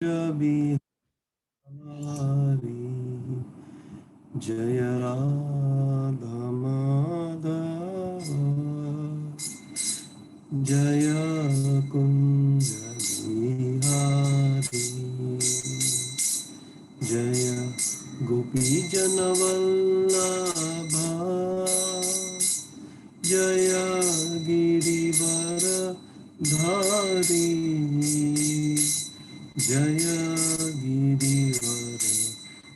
बिहारी जय राधा माधव जय कुंज बिहारी जय गोपी जनवल्लभा जय गिरिवर धारी जय गिरिवर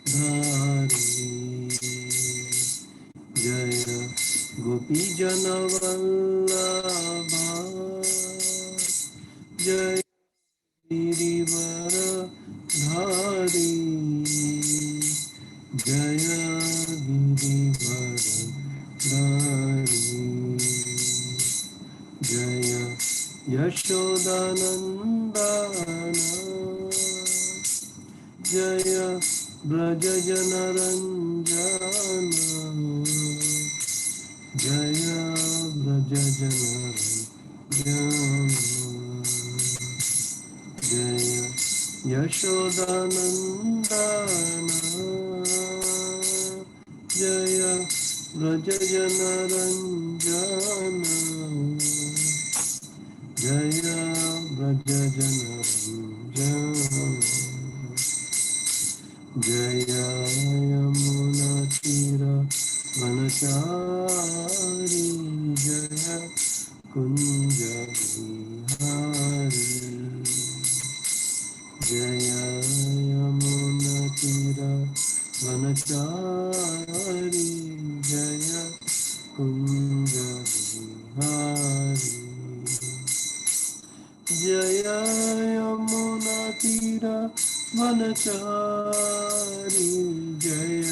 धारी जय गोपी जनवल्लभा जय गिरिवर धारी जय गिरिवर धारी जय यशोदानंदन जय ब्रज जनरंजन जय ब्रज जनरंजन जय यशोदानंदन जय ब्रज जनरंजन जय ब्रज जनरंजन जय यमुना तीर वनचारी जय कुंज बिहारी जय यमुना तीर वनचारी जय कुंज बिहारी जय यमुना तीर वनचारी जय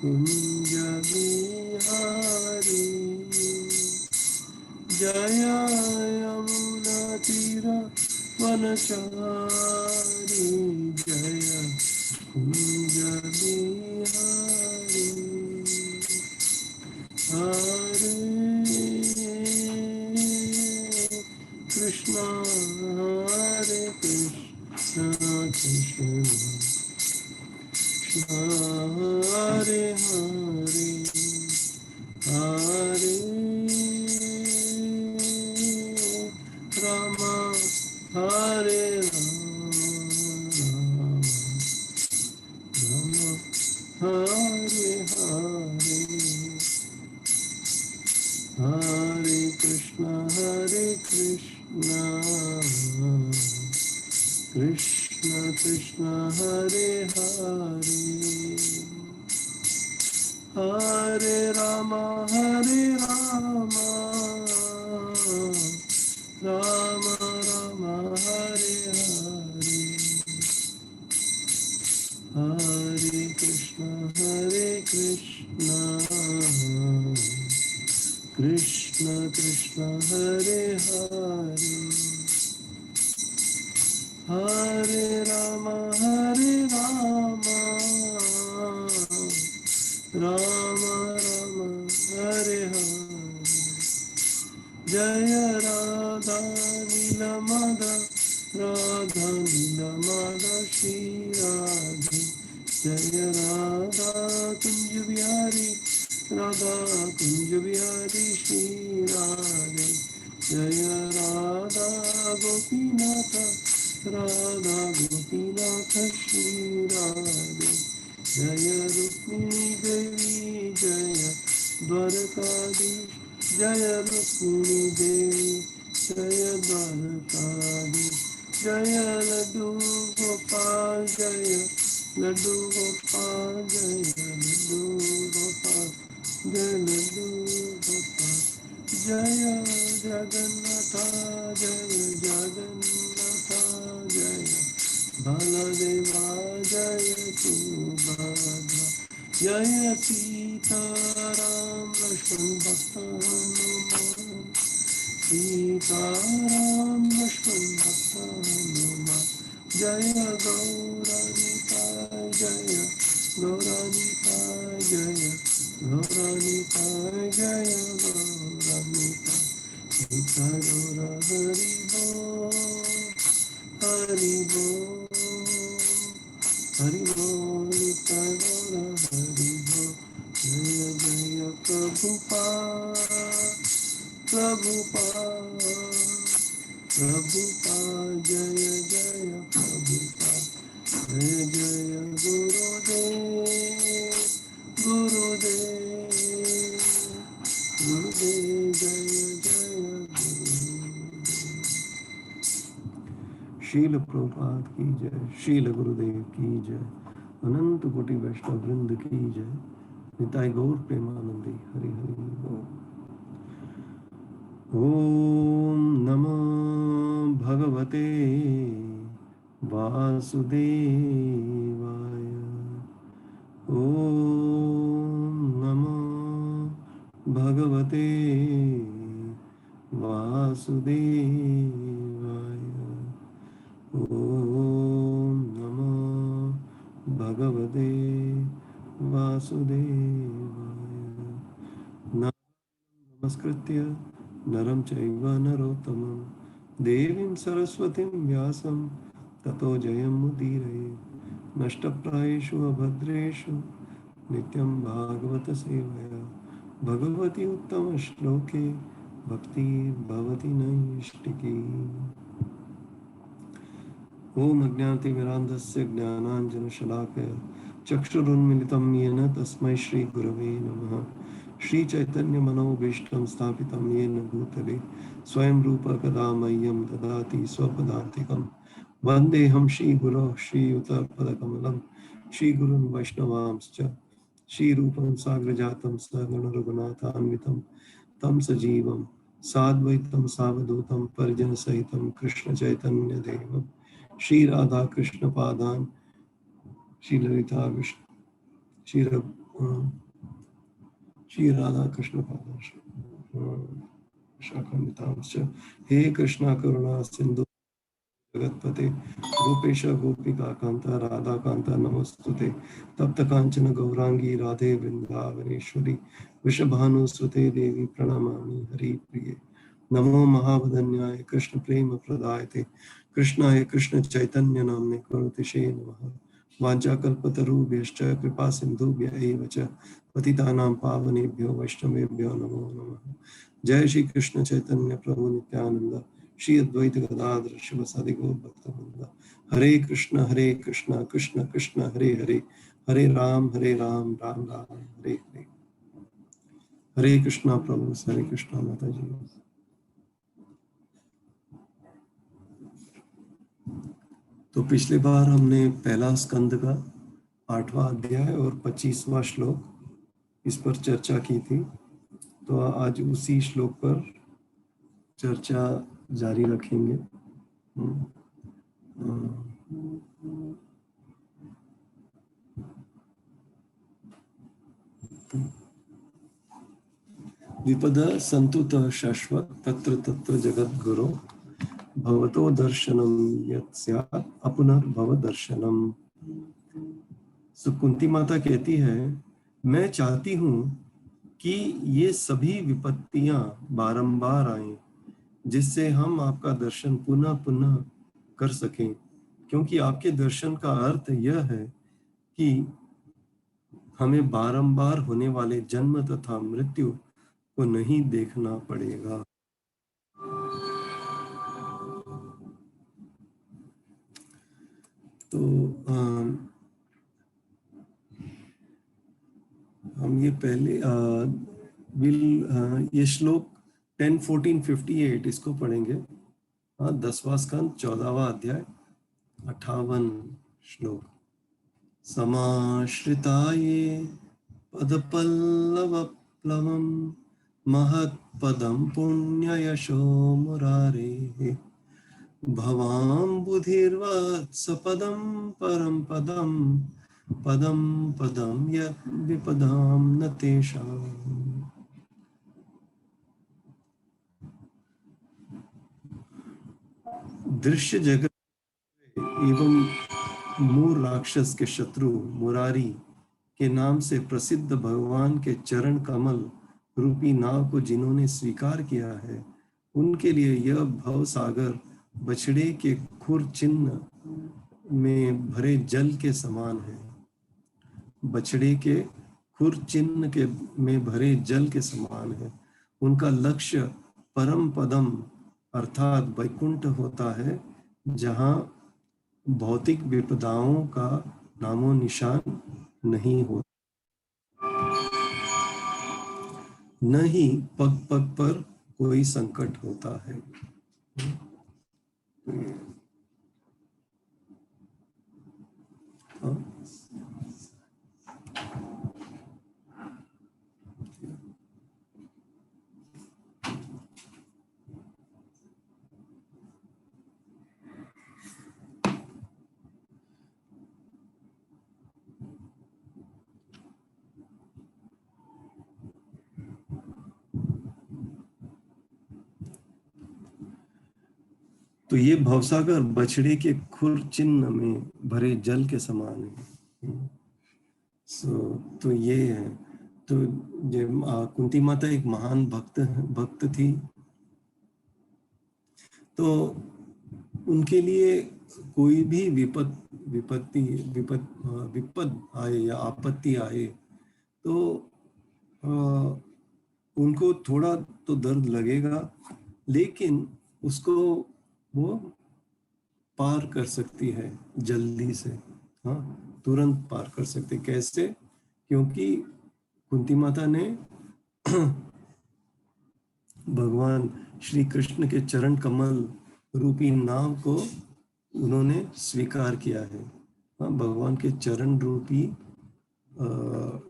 कुंज बिहारी जय यमुना तीर वनचारी जय कुंज बिहारी हरे कृष्णा हरे कृष्णा कृष्ण हरे हरे हरे राम हरे राम राम हरे हरे हरे कृष्णा कृष्ण कृष्ण हरे हरे हरे राम राम राम हरे हरे हरे कृष्ण कृष्ण कृष्ण हरे हरे हरे राम राम राम हरे हरे जय राधा नीलमाधव श्री राधे जय राधा कुंज बिहारी श्री राधे जय राधा गोपीनाथ श्री राधे जय रुक्मिणी देवी जय द्वारकाधीश जय रुक्मिणी देवी जय द्वारकाधीश जय लड्डू गोपाल जय लड्डू गोपाल जय लड्डू गोपाल जय लड्डू गोपाल जय जगन्नाथ जय बलदेवा जय सुभद्रा जय सीताराम लक्ष्मण भक्त हनुमान सीताराम लक्ष्मण भक्त हनुमान जय गौरानिताय जय गौरानिताय जय गौरानिताय जय गौरानिताय गौर हरि बोल हरि बोल निताय गौर हरि बोल। जय जय प्रभुपाद प्रभुपाद प्रभुपाद जय जय प्रभुपाद। जय जय गुरुदेव गुरुदेव गुरुदेव जय जय गुरुदेव। शील प्रभुपाद की जय, शील गुरुदेव की जय, अनंत कोटि वैष्णव वृंद की जय, निताय गौर प्रेमानंदी हरि हरि बोल। ओम नमो भगवते वासुदेवाय। ओम नमो भगवते वासुदेवाय। ओम नमो भगवते वासुदेवाय। नमस्कृत्य नरं चैव नरोत्तमं देवीं सरस्वतीं व्यासं ततो जयमुदीरये। नष्टप्रायेषु अभद्रेषु नित्यं भागवत सेवया भगवती उत्तमश्लोके भक्तिर्भवति नैष्टिकी। ओम अज्ञानतिमिरान्धस्य ज्ञानाञ्जनशलाकया चक्षुरुन्मिलितं येन तस्मै श्रीगुरवे नमः। श्रीचैतन्यमनोभीष्टं स्थापितं येन भूतले स्वयं रूप कदा मह्यं ददाति स्वपदान्तिकं। वन्देऽहं श्रीगुरोः श्रीयुतपदकमलं श्रीगुरुन् वैष्णवांश्च श्रीरूपं साग्रजातं सगणरघुनाथान्वितं तं सजीवं साद्वैतं सावधूतं परिजनसहितं कृष्णचैतन्यदेवं श्री राधा कृष्ण पादान श्री ललिता विष्णु श्री राधा कृष्ण पादान शाखान्वितांश्च। हे कृष्णा करुणा सिंधु जगत्पते गोपेश गोपिका कांता राधा कांता नमस्तुते। तप्त कांचन गौरांगी राधे वृंदावनेश्वरी वृषभानुसुते देवी प्रणमामि हरि प्रिये। नमो महावदन्याय कृष्ण प्रेम प्रदायते कृष्णाय कृष्ण चैतन्य नाम्ने करुणितये नमः। वाञ्छाकल्पतरुभ्यश्च कृपा सिन्धुभ्य एव च पतितानां पावनेभ्यो वैष्णवेभ्यो नमो नमः। जय श्री कृष्ण चैतन्य प्रभु नित्यानंद श्री अद्वैत गदाधर शिवसादि गौर भक्तवृंद। हरे कृष्ण कृष्ण कृष्ण हरे हरे, हरे राम राम राम हरे हरे। हरे कृष्णा प्रभु, हरे कृष्णा माता जी। तो पिछले बार हमने पहला स्कंद का 8वां अध्याय और 25वां श्लोक इस पर चर्चा की थी। तो आज उसी श्लोक पर चर्चा जारी रखेंगे। विपद संतुत शाश्वत तत्र तत्र जगद्गुरो भवतो दर्शनम यत् स्यात् अपुनर्भव दर्शनम। कुंती माता कहती है, मैं चाहती हूँ कि ये सभी विपत्तियां बारंबार आएं जिससे हम आपका दर्शन पुनः पुनः कर सकें, क्योंकि आपके दर्शन का अर्थ यह है कि हमें बारंबार होने वाले जन्म तथा मृत्यु को नहीं देखना पड़ेगा। तो हम ये पहले ये श्लोक 10, 14, 58 इसको पढ़ेंगे। 10वां स्कंद 14वां अध्याय 58 श्लोक। समाश्रिताये पदपल्लवप्लवं महत्पदं पुण्ययशो मुरारेः भवाम्बुधिर्वत्सपदं परं पदं पदं पदं यत् विपदां न तेषाम्। दृश्य जगत एवं मूर राक्षस के शत्रु मुरारी के नाम से प्रसिद्ध भगवान के चरण कमल रूपी नाव को जिन्होंने स्वीकार किया है, उनके लिए यह भव सागर बछड़े के खुर चिन्ह में भरे जल के समान है, बछड़े के खुर चिन्ह के में भरे जल के समान है। उनका लक्ष्य परम पदम अर्थात वैकुंठ होता है, जहाँ भौतिक विपदाओं का नामो निशान नहीं होता, न ही पग पग पर कोई संकट होता है। हाँ? तो ये भवसागर बछड़े के खुर चिन्ह में भरे जल के समान है। तो ये है। तो ये कुंती माता एक महान भक्त थी। तो उनके लिए कोई भी विपद आए या आपत्ति आए तो उनको थोड़ा तो दर्द लगेगा, लेकिन उसको वो पार कर सकती है जल्दी से। हाँ, तुरंत पार कर सकती। कैसे? क्योंकि कुंती माता ने भगवान श्री कृष्ण के चरण कमल रूपी नाव को उन्होंने स्वीकार किया है। हाँ, भगवान के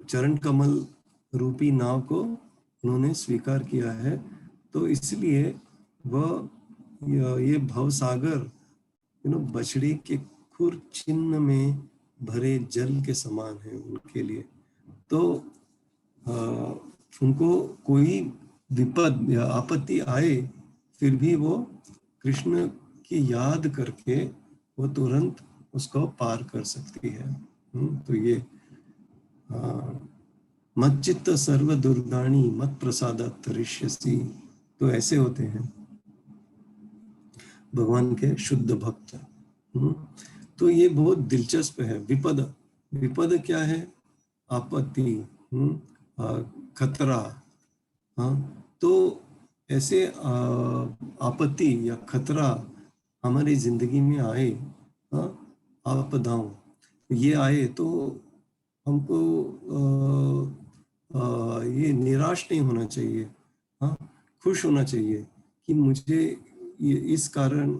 चरण कमल रूपी नाव को उन्होंने स्वीकार किया है। तो इसलिए वह ये भवसागर बछड़ी के खुर चिन्ह में भरे जल के समान है उनके लिए। तो उनको कोई विपद या आपत्ति आए फिर भी वो कृष्ण की याद करके वो तुरंत उसको पार कर सकती है। तो ये मच्चित्त सर्व दुर्गाणी मत प्रसादात् तरिष्यसि, तो ऐसे होते हैं भगवान के शुद्ध भक्त। तो ये बहुत दिलचस्प है। विपद क्या है? आपत्ति, खतरा। हाँ, तो ऐसे आपत्ति या खतरा हमारी जिंदगी में आए, आपदाओं ये आए तो हमको ये निराश नहीं होना चाहिए। हाँ, खुश होना चाहिए कि मुझे ये इस कारण,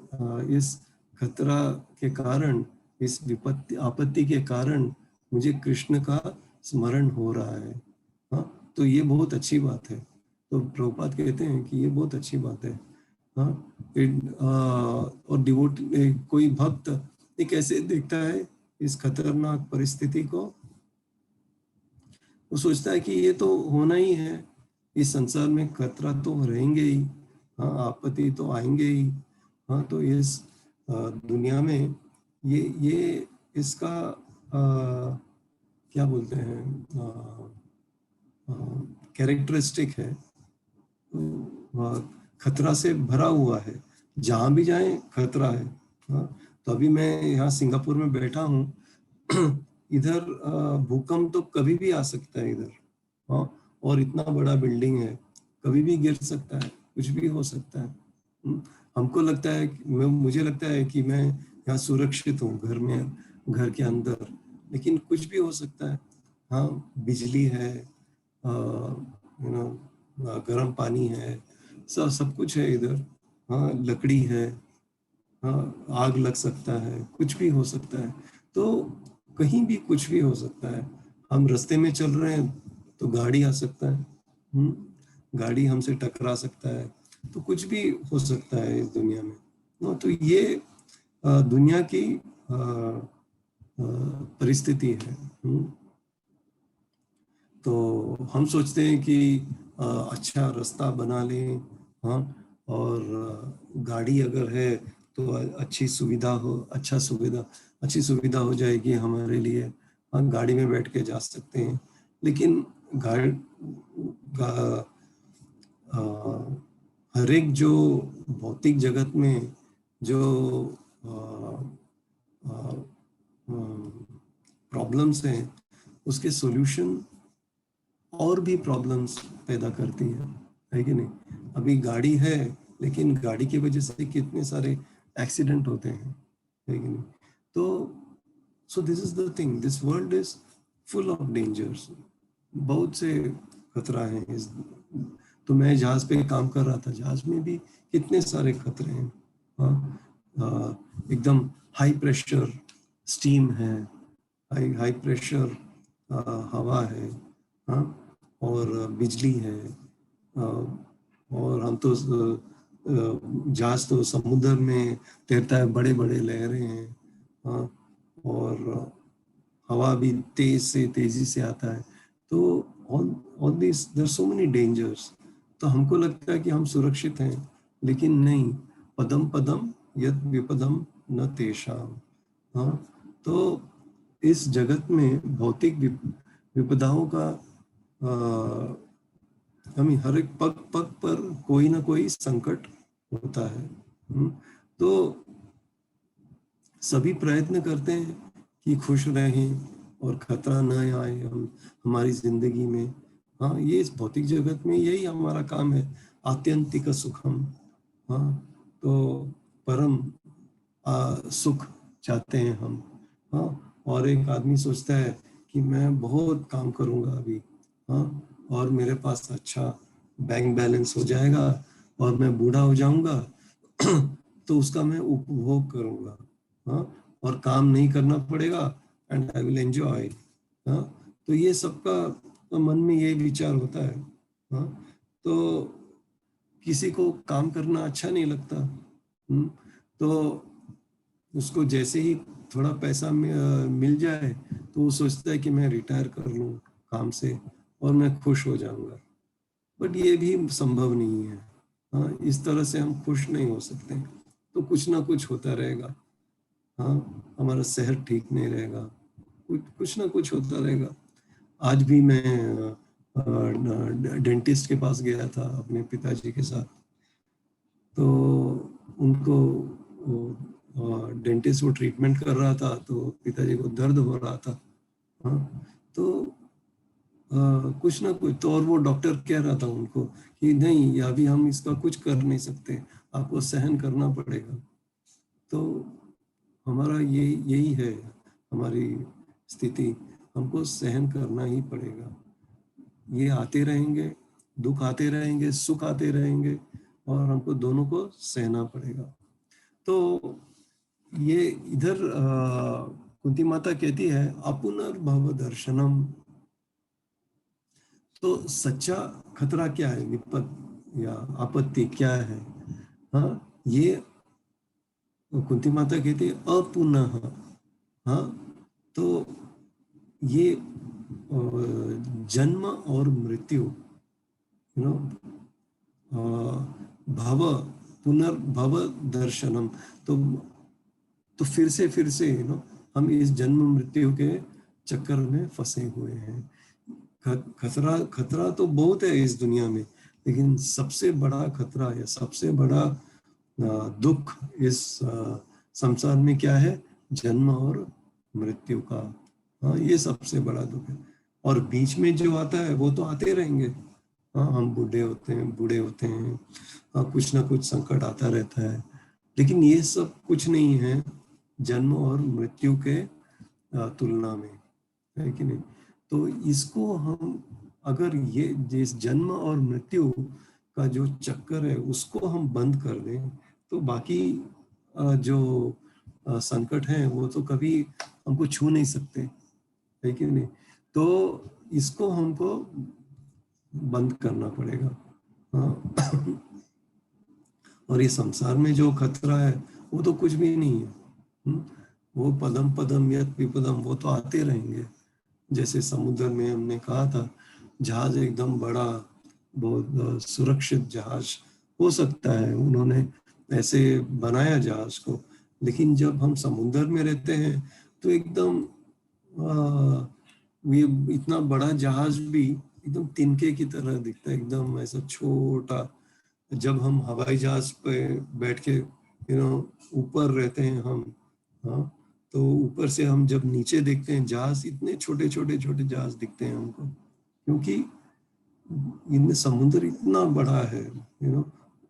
इस खतरा के कारण, इस विपत्ति आपत्ति के कारण मुझे कृष्ण का स्मरण हो रहा है। हाँ, तो ये बहुत अच्छी बात है। तो प्रभुपाद कहते हैं कि ये बहुत अच्छी बात है। हाँ, और डिवोट कोई भक्त ये कैसे देखता है इस खतरनाक परिस्थिति को? वो सोचता है कि ये तो होना ही है, इस संसार में खतरा तो रहेंगे ही। हाँ, आपत्ति तो आएंगे ही। हाँ, तो इस दुनिया में ये इसका क्या बोलते हैं, कैरेक्टरिस्टिक है। खतरा से भरा हुआ है, जहां भी जाए खतरा है। हाँ, तो अभी मैं यहाँ सिंगापुर में बैठा हूँ। इधर भूकंप तो कभी भी आ सकता है इधर। हाँ, और इतना बड़ा बिल्डिंग है, कभी भी गिर सकता है, कुछ भी हो सकता है। हमको लगता है, मुझे लगता है कि मैं यहाँ सुरक्षित हूँ घर में, घर के अंदर, लेकिन कुछ भी हो सकता है। हाँ, बिजली है, गर्म पानी है, सब कुछ है इधर। हाँ, लकड़ी है। हाँ, आग लग सकता है, कुछ भी हो सकता है। तो कहीं भी कुछ भी हो सकता है। हम रास्ते में चल रहे हैं तो गाड़ी आ सकता है, गाड़ी हमसे टकरा सकता है। तो कुछ भी हो सकता है इस दुनिया में। तो ये दुनिया की परिस्थिति है। तो हम सोचते हैं कि अच्छा रास्ता बना लें। हाँ, और गाड़ी अगर है तो अच्छी सुविधा हो जाएगी हमारे लिए। हाँ, गाड़ी में बैठ के जा सकते हैं। लेकिन हर एक जो भौतिक जगत में जो प्रॉब्लम्स हैं उसके सॉल्यूशन और भी प्रॉब्लम्स पैदा करती है कि नहीं। अभी गाड़ी है, लेकिन गाड़ी की वजह से कितने सारे एक्सीडेंट होते हैं, है कि नहीं। तो so this is the thing, this world is full of dangers, बहुत से खतरा है इस। तो मैं जहाज पे काम कर रहा था, जहाज में भी कितने सारे खतरे हैं। हाँ, एकदम हाई प्रेशर स्टीम है, हाई हाई प्रेशर हवा है, हाँ, और बिजली है, और हम तो जहाज तो समुद्र में तैरता है, बड़े बड़े लहरें हैं, हाँ, और हवा भी तेजी से आता है। तो on this there so many dangers. तो हमको लगता है कि हम सुरक्षित हैं, लेकिन नहीं। पदम पदम यद विपदम न तेषाम। हाँ, तो इस जगत में भौतिक विपदाओं का हमें हर एक पग पग पर कोई ना कोई संकट होता है। तो सभी प्रयत्न करते हैं कि खुश रहें और खतरा न आए हम हमारी जिंदगी में। हाँ, ये इस भौतिक जगत में यही हमारा काम है, आत्यंतिक सुखम। हाँ, तो परम सुख चाहते हैं हम। हाँ, और एक आदमी सोचता है कि मैं बहुत काम करूंगा अभी, हाँ, और मेरे पास अच्छा बैंक बैलेंस हो जाएगा और मैं बूढ़ा हो जाऊंगा तो उसका मैं उपभोग करूंगा, हाँ, और काम नहीं करना पड़ेगा, एंड आई विल एंजॉय। हाँ, तो ये सबका मन में ये विचार होता है। हाँ, तो किसी को काम करना अच्छा नहीं लगता। तो उसको जैसे ही थोड़ा पैसा मिल जाए तो वो सोचता है कि मैं रिटायर कर लूँ काम से और मैं खुश हो जाऊंगा। बट ये भी संभव नहीं है। हाँ, इस तरह से हम खुश नहीं हो सकते। तो कुछ ना कुछ होता रहेगा। हाँ, हमारा सेहत ठीक नहीं रहेगा, कुछ ना कुछ होता रहेगा। आज भी मैं डेंटिस्ट के पास गया था अपने पिताजी के साथ। तो उनको डेंटिस्ट वो ट्रीटमेंट कर रहा था, तो पिताजी को दर्द हो रहा था। हाँ, तो कुछ ना कुछ तो, और वो डॉक्टर कह रहा था उनको कि नहीं, अभी हम इसका कुछ कर नहीं सकते, आपको सहन करना पड़ेगा। तो हमारा यही है, हमारी स्थिति, हमको सहन करना ही पड़ेगा। ये आते रहेंगे, दुख आते रहेंगे, सुख आते रहेंगे, और हमको दोनों को सहना पड़ेगा। तो ये इधर कुंती माता कहती है अपुनर्भव दर्शनम। तो सच्चा खतरा क्या है, विपद या आपत्ति क्या है। हाँ, ये कुंती माता कहती है अपुनः। हाँ, तो ये जन्म और मृत्यु, यू नो, भव पुनर्भव दर्शनम। तो फिर से हम इस जन्म मृत्यु के चक्कर में फंसे हुए हैं। खतरा खतरा तो बहुत है इस दुनिया में, लेकिन सबसे बड़ा खतरा या सबसे बड़ा दुख इस संसार में क्या है, जन्म और मृत्यु का। हाँ, ये सबसे बड़ा दुख है। और बीच में जो आता है वो तो आते रहेंगे। हाँ, हम बूढ़े होते हैं, हाँ, कुछ ना कुछ संकट आता रहता है, लेकिन ये सब कुछ नहीं है जन्म और मृत्यु के तुलना में, है कि नहीं। तो इसको हम, अगर ये जिस जन्म और मृत्यु का जो चक्कर है उसको हम बंद कर दें, तो बाकी जो संकट हैं वो तो कभी हमको छू नहीं सकते, है कि नहीं। तो इसको हमको बंद करना पड़ेगा। हाँ, और ये संसार में जो खतरा है वो तो कुछ भी नहीं है। वो पदम पदम यत विपदम, वो तो आते रहेंगे। जैसे समुद्र में हमने कहा था, जहाज एकदम बड़ा, बहुत सुरक्षित जहाज हो सकता है, उन्होंने ऐसे बनाया जहाज को, लेकिन जब हम समुद्र में रहते हैं तो एकदम ये इतना बड़ा जहाज भी एकदम तिनके की तरह दिखता है, एकदम ऐसा छोटा। जब हम हवाई जहाज पे बैठ के ऊपर रहते हैं हम, हाँ, तो ऊपर से हम जब नीचे देखते हैं जहाज, इतने छोटे छोटे छोटे जहाज दिखते हैं हमको, क्योंकि इनमें समुद्र इतना बड़ा है,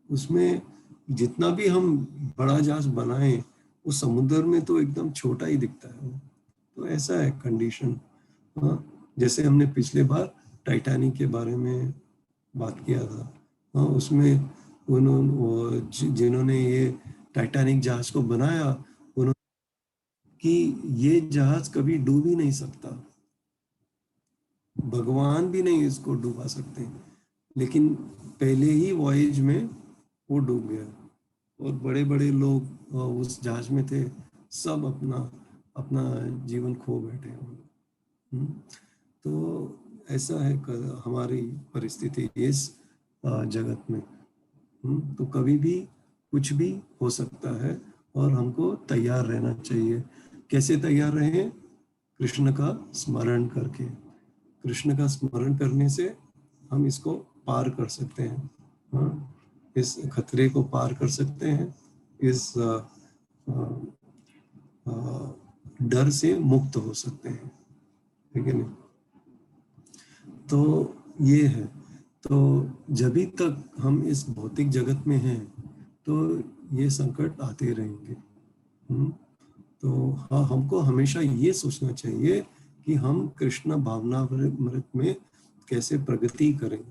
उसमें जितना भी हम बड़ा जहाज बनाए, वो समुद्र में तो एकदम छोटा ही दिखता है। तो ऐसा है कंडीशन। हाँ, जैसे हमने पिछले बार टाइटैनिक के बारे में बात किया था। हाँ, उसमें जिन्होंने ये टाइटैनिक जहाज को बनाया, उन्होंने कि ये जहाज कभी डूब ही नहीं सकता, भगवान भी नहीं इसको डूबा सकते, लेकिन पहले ही वॉयज में वो डूब गया और बड़े बड़े लोग उस जहाज में थे, सब अपना अपना जीवन खो बैठे। तो ऐसा है हमारी परिस्थिति इस जगत में। तो कभी भी कुछ भी हो सकता है और हमको तैयार रहना चाहिए। कैसे तैयार रहें? कृष्ण का स्मरण करके। कृष्ण का स्मरण करने से हम इसको पार कर सकते हैं। हाँ, इस खतरे को पार कर सकते हैं, इस डर से मुक्त हो सकते हैं, ठीक है नहीं? तो ये है। तो जब भी तक हम इस भौतिक जगत में हैं, तो ये संकट आते रहेंगे। तो हाँ, हमको हमेशा ये सोचना चाहिए कि हम कृष्ण भावनामृत में कैसे प्रगति करें।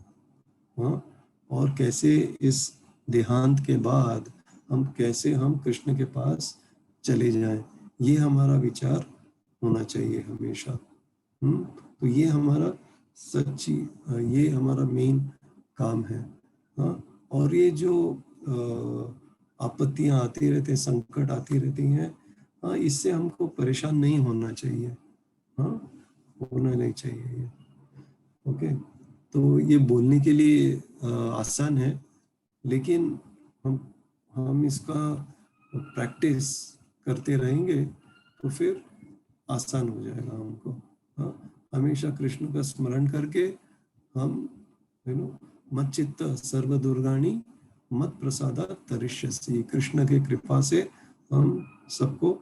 हाँ, और कैसे इस देहांत के बाद हम कृष्ण के पास चले जाएं, ये हमारा विचार होना चाहिए हमेशा। तो ये हमारा ये हमारा मेन काम है। हाँ, और ये जो आपत्तियां आती रहती हैं, संकट आती रहती हैं, हाँ, इससे हमको परेशान नहीं होना चाहिए। हाँ, होना नहीं चाहिए ये। ओके, तो ये बोलने के लिए आसान है, लेकिन हम इसका प्रैक्टिस करते रहेंगे तो फिर आसान हो जाएगा हमको। हाँ, हमेशा कृष्ण का स्मरण करके हम मत चित्त सर्व दुर्गाणी मत प्रसादा तरिष्यसि, कृष्ण के कृपा से हम सबको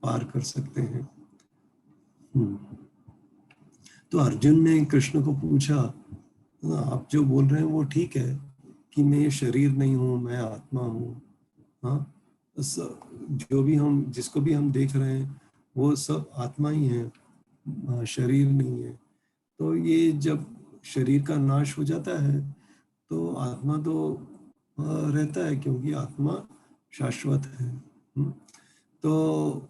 पार कर सकते हैं। तो अर्जुन ने कृष्ण को पूछा, आप जो बोल रहे हैं वो ठीक है कि मैं ये शरीर नहीं हूँ, मैं आत्मा हूँ। हाँ, जो भी हम जिसको भी हम देख रहे हैं वो सब आत्मा ही है, शरीर नहीं है। तो ये जब शरीर का नाश हो जाता है तो आत्मा तो रहता है, क्योंकि आत्मा शाश्वत है। तो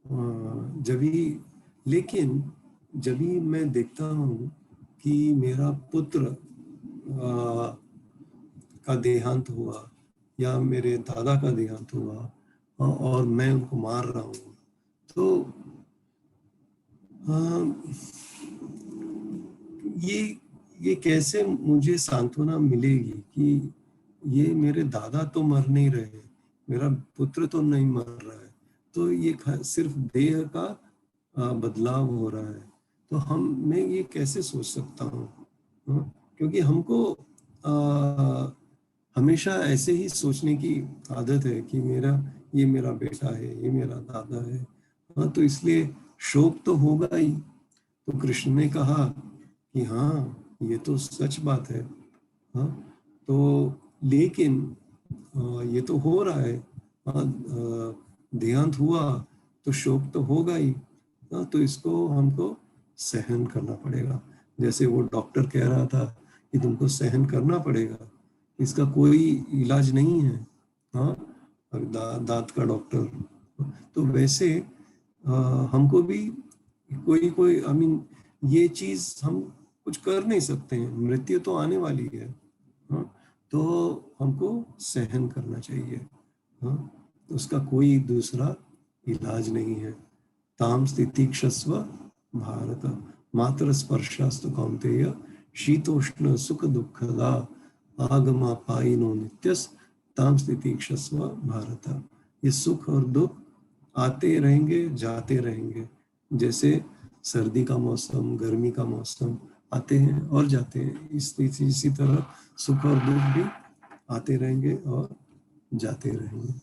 जब ही लेकिन जब भी मैं देखता हूँ कि मेरा पुत्र का देहांत हुआ या मेरे दादा का देहांत हुआ और मैं उनको मार रहा हूँ, तो ये कैसे मुझे सांत्वना मिलेगी कि ये मेरे दादा तो मर नहीं रहे, मेरा पुत्र तो नहीं मर रहा है, तो ये सिर्फ देह का बदलाव हो रहा है। तो मैं ये कैसे सोच सकता हूँ? क्योंकि हमको हमेशा ऐसे ही सोचने की आदत है कि ये मेरा बेटा है, ये मेरा दादा है। हाँ, तो इसलिए शोक तो होगा ही। तो कृष्ण ने कहा कि हाँ, ये तो सच बात है। हाँ, तो लेकिन ये तो हो रहा है। हाँ, देहांत हुआ तो शोक तो होगा ही। हाँ, तो इसको हमको सहन करना पड़ेगा। जैसे वो डॉक्टर कह रहा था कि तुमको सहन करना पड़ेगा, इसका कोई इलाज नहीं है। हाँ, दांत का डॉक्टर। तो वैसे हमको भी कोई कोई ये चीज हम कुछ कर नहीं सकते हैं, मृत्यु तो आने वाली है। हाँ, तो हमको सहन करना चाहिए। हाँ, उसका कोई दूसरा इलाज नहीं है। ताम स्थितिक्षस्व भारत, मात्र स्पर्शास्तु कौन्तेय, शीतोष्ण सुख दुखदा आगमा पाइनो नित्यस, ताम स्थितिक्षस्व भारत। ये सुख और दुख आते रहेंगे, जाते रहेंगे। जैसे सर्दी का मौसम, गर्मी का मौसम आते हैं और जाते हैं, इसी तरह सुख और दुख भी आते रहेंगे और जाते रहेंगे।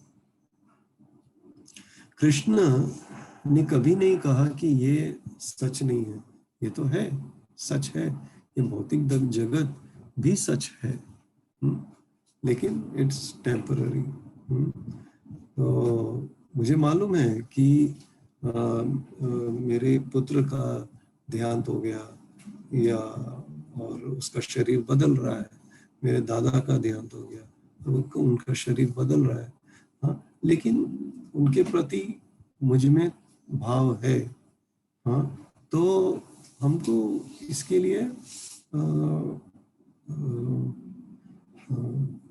कृष्ण ने कभी नहीं कहा कि ये सच नहीं है। ये तो है, सच है। ये भौतिक जगत भी सच है, लेकिन इट्स टेम्पररी। तो मुझे मालूम है कि मेरे पुत्र का देहांत हो गया, या और उसका शरीर बदल रहा है। मेरे दादा का देहांत हो गया, तो उनका शरीर बदल रहा है। हाँ, लेकिन उनके प्रति मुझ में भाव है। हाँ, तो हमको इसके लिए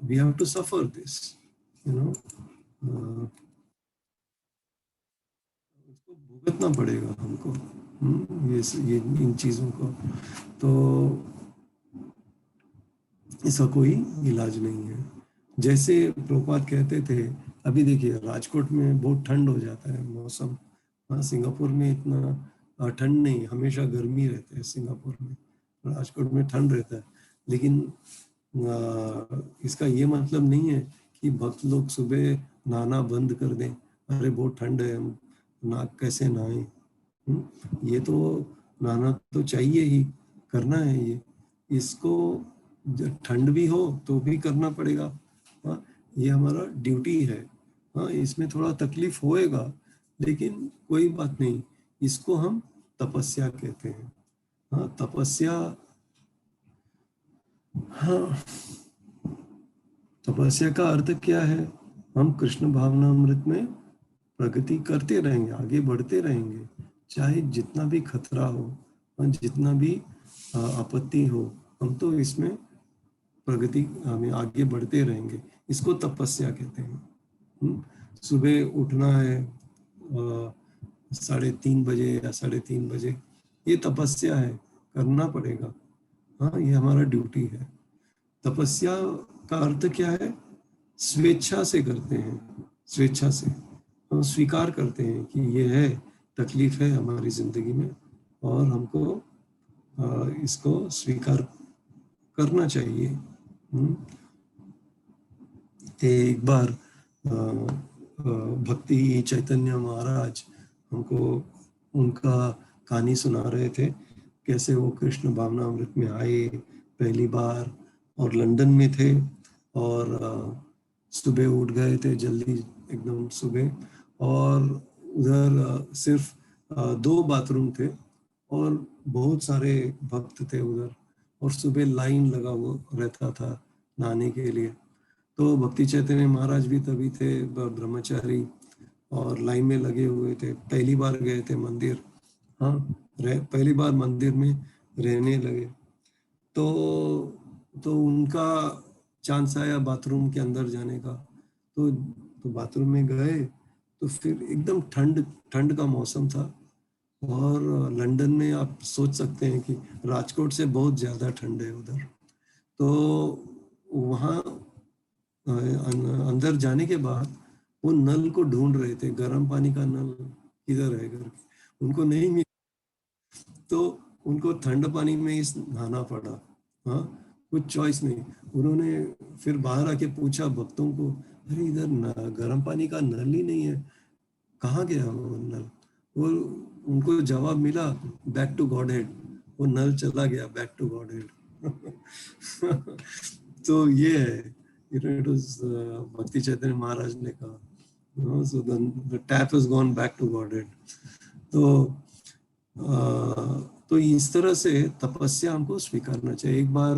we have to suffer this, you know, उसको भुगतना पड़ेगा हमको। ये इन चीज़ों को। तो इसका कोई इलाज नहीं है। जैसे प्रभुपाद कहते थे, अभी देखिए राजकोट में बहुत ठंड हो जाता है मौसम। हाँ, सिंगापुर में इतना ठंड नहीं, हमेशा गर्मी रहता है सिंगापुर में। राजकोट में ठंड रहता है, लेकिन इसका ये मतलब नहीं है कि भक्त लोग सुबह नहाना बंद कर दें। अरे बहुत ठंड है, हम नाक कैसे नहाएं। ये तो नहाना तो चाहिए ही, करना है ये। इसको जब ठंड भी हो तो भी करना पड़ेगा। हाँ, ये हमारा ड्यूटी है। हाँ, इसमें थोड़ा तकलीफ होएगा, लेकिन कोई बात नहीं। इसको हम तपस्या कहते हैं। हाँ, तपस्या। हाँ, तपस्या का अर्थ क्या है? हम कृष्ण भावनामृत में प्रगति करते रहेंगे, आगे बढ़ते रहेंगे, चाहे जितना भी खतरा हो और जितना भी आपत्ति हो, हम तो इसमें प्रगति, हमें आगे बढ़ते रहेंगे। इसको तपस्या कहते हैं। सुबह उठना है 3:30 बजे या 3:30 बजे, ये तपस्या है, करना पड़ेगा। हाँ, ये हमारा ड्यूटी है। तपस्या का अर्थ क्या है? स्वेच्छा से करते हैं, स्वेच्छा से हम स्वीकार करते हैं कि ये है, तकलीफ है हमारी जिंदगी में, और हमको इसको स्वीकार करना चाहिए। एक बार भक्ति चैतन्य महाराज हमको उनका कहानी सुना रहे थे, कैसे वो कृष्ण भावनामृत में आए पहली बार, और लंदन में थे, और सुबह उठ गए थे जल्दी, एकदम सुबह। और उधर सिर्फ 2 बाथरूम थे, और बहुत सारे भक्त थे उधर, और सुबह लाइन लगा हुआ रहता था नहाने के लिए। तो भक्ति चैतन्य महाराज भी तभी थे ब्रह्मचारी, और लाइन में लगे हुए थे, पहली बार गए थे मंदिर। हाँ, पहली बार मंदिर में रहने लगे। तो उनका चांस आया बाथरूम के अंदर जाने का। तो बाथरूम में गए, तो फिर एकदम ठंड ठंड का मौसम था। और लंदन में आप सोच सकते हैं कि राजकोट से बहुत ज़्यादा ठंड है उधर। तो वहाँ अंदर जाने के बाद वो नल को ढूंढ रहे थे, गर्म पानी का नल किधर है करके, उनको नहीं मिला। तो उनको ठंड पानी में ही नहाना पड़ा। हाँ, कुछ चॉइस नहीं। उन्होंने फिर बाहर आके पूछा भक्तों को, अरे इधर गर्म पानी का नल ही नहीं है, कहाँ गया वो नल? वो उनको जवाब मिला, बैक टू गॉड हेड। वो नल चला गया बैक टू गॉड हेड। तो ये है, इट वाज भक्ति चैतन्य महाराज ने कहा, so the tap has gone back to God head. तो तो इस तरह से तपस्या हमको स्वीकारना चाहिए। एक बार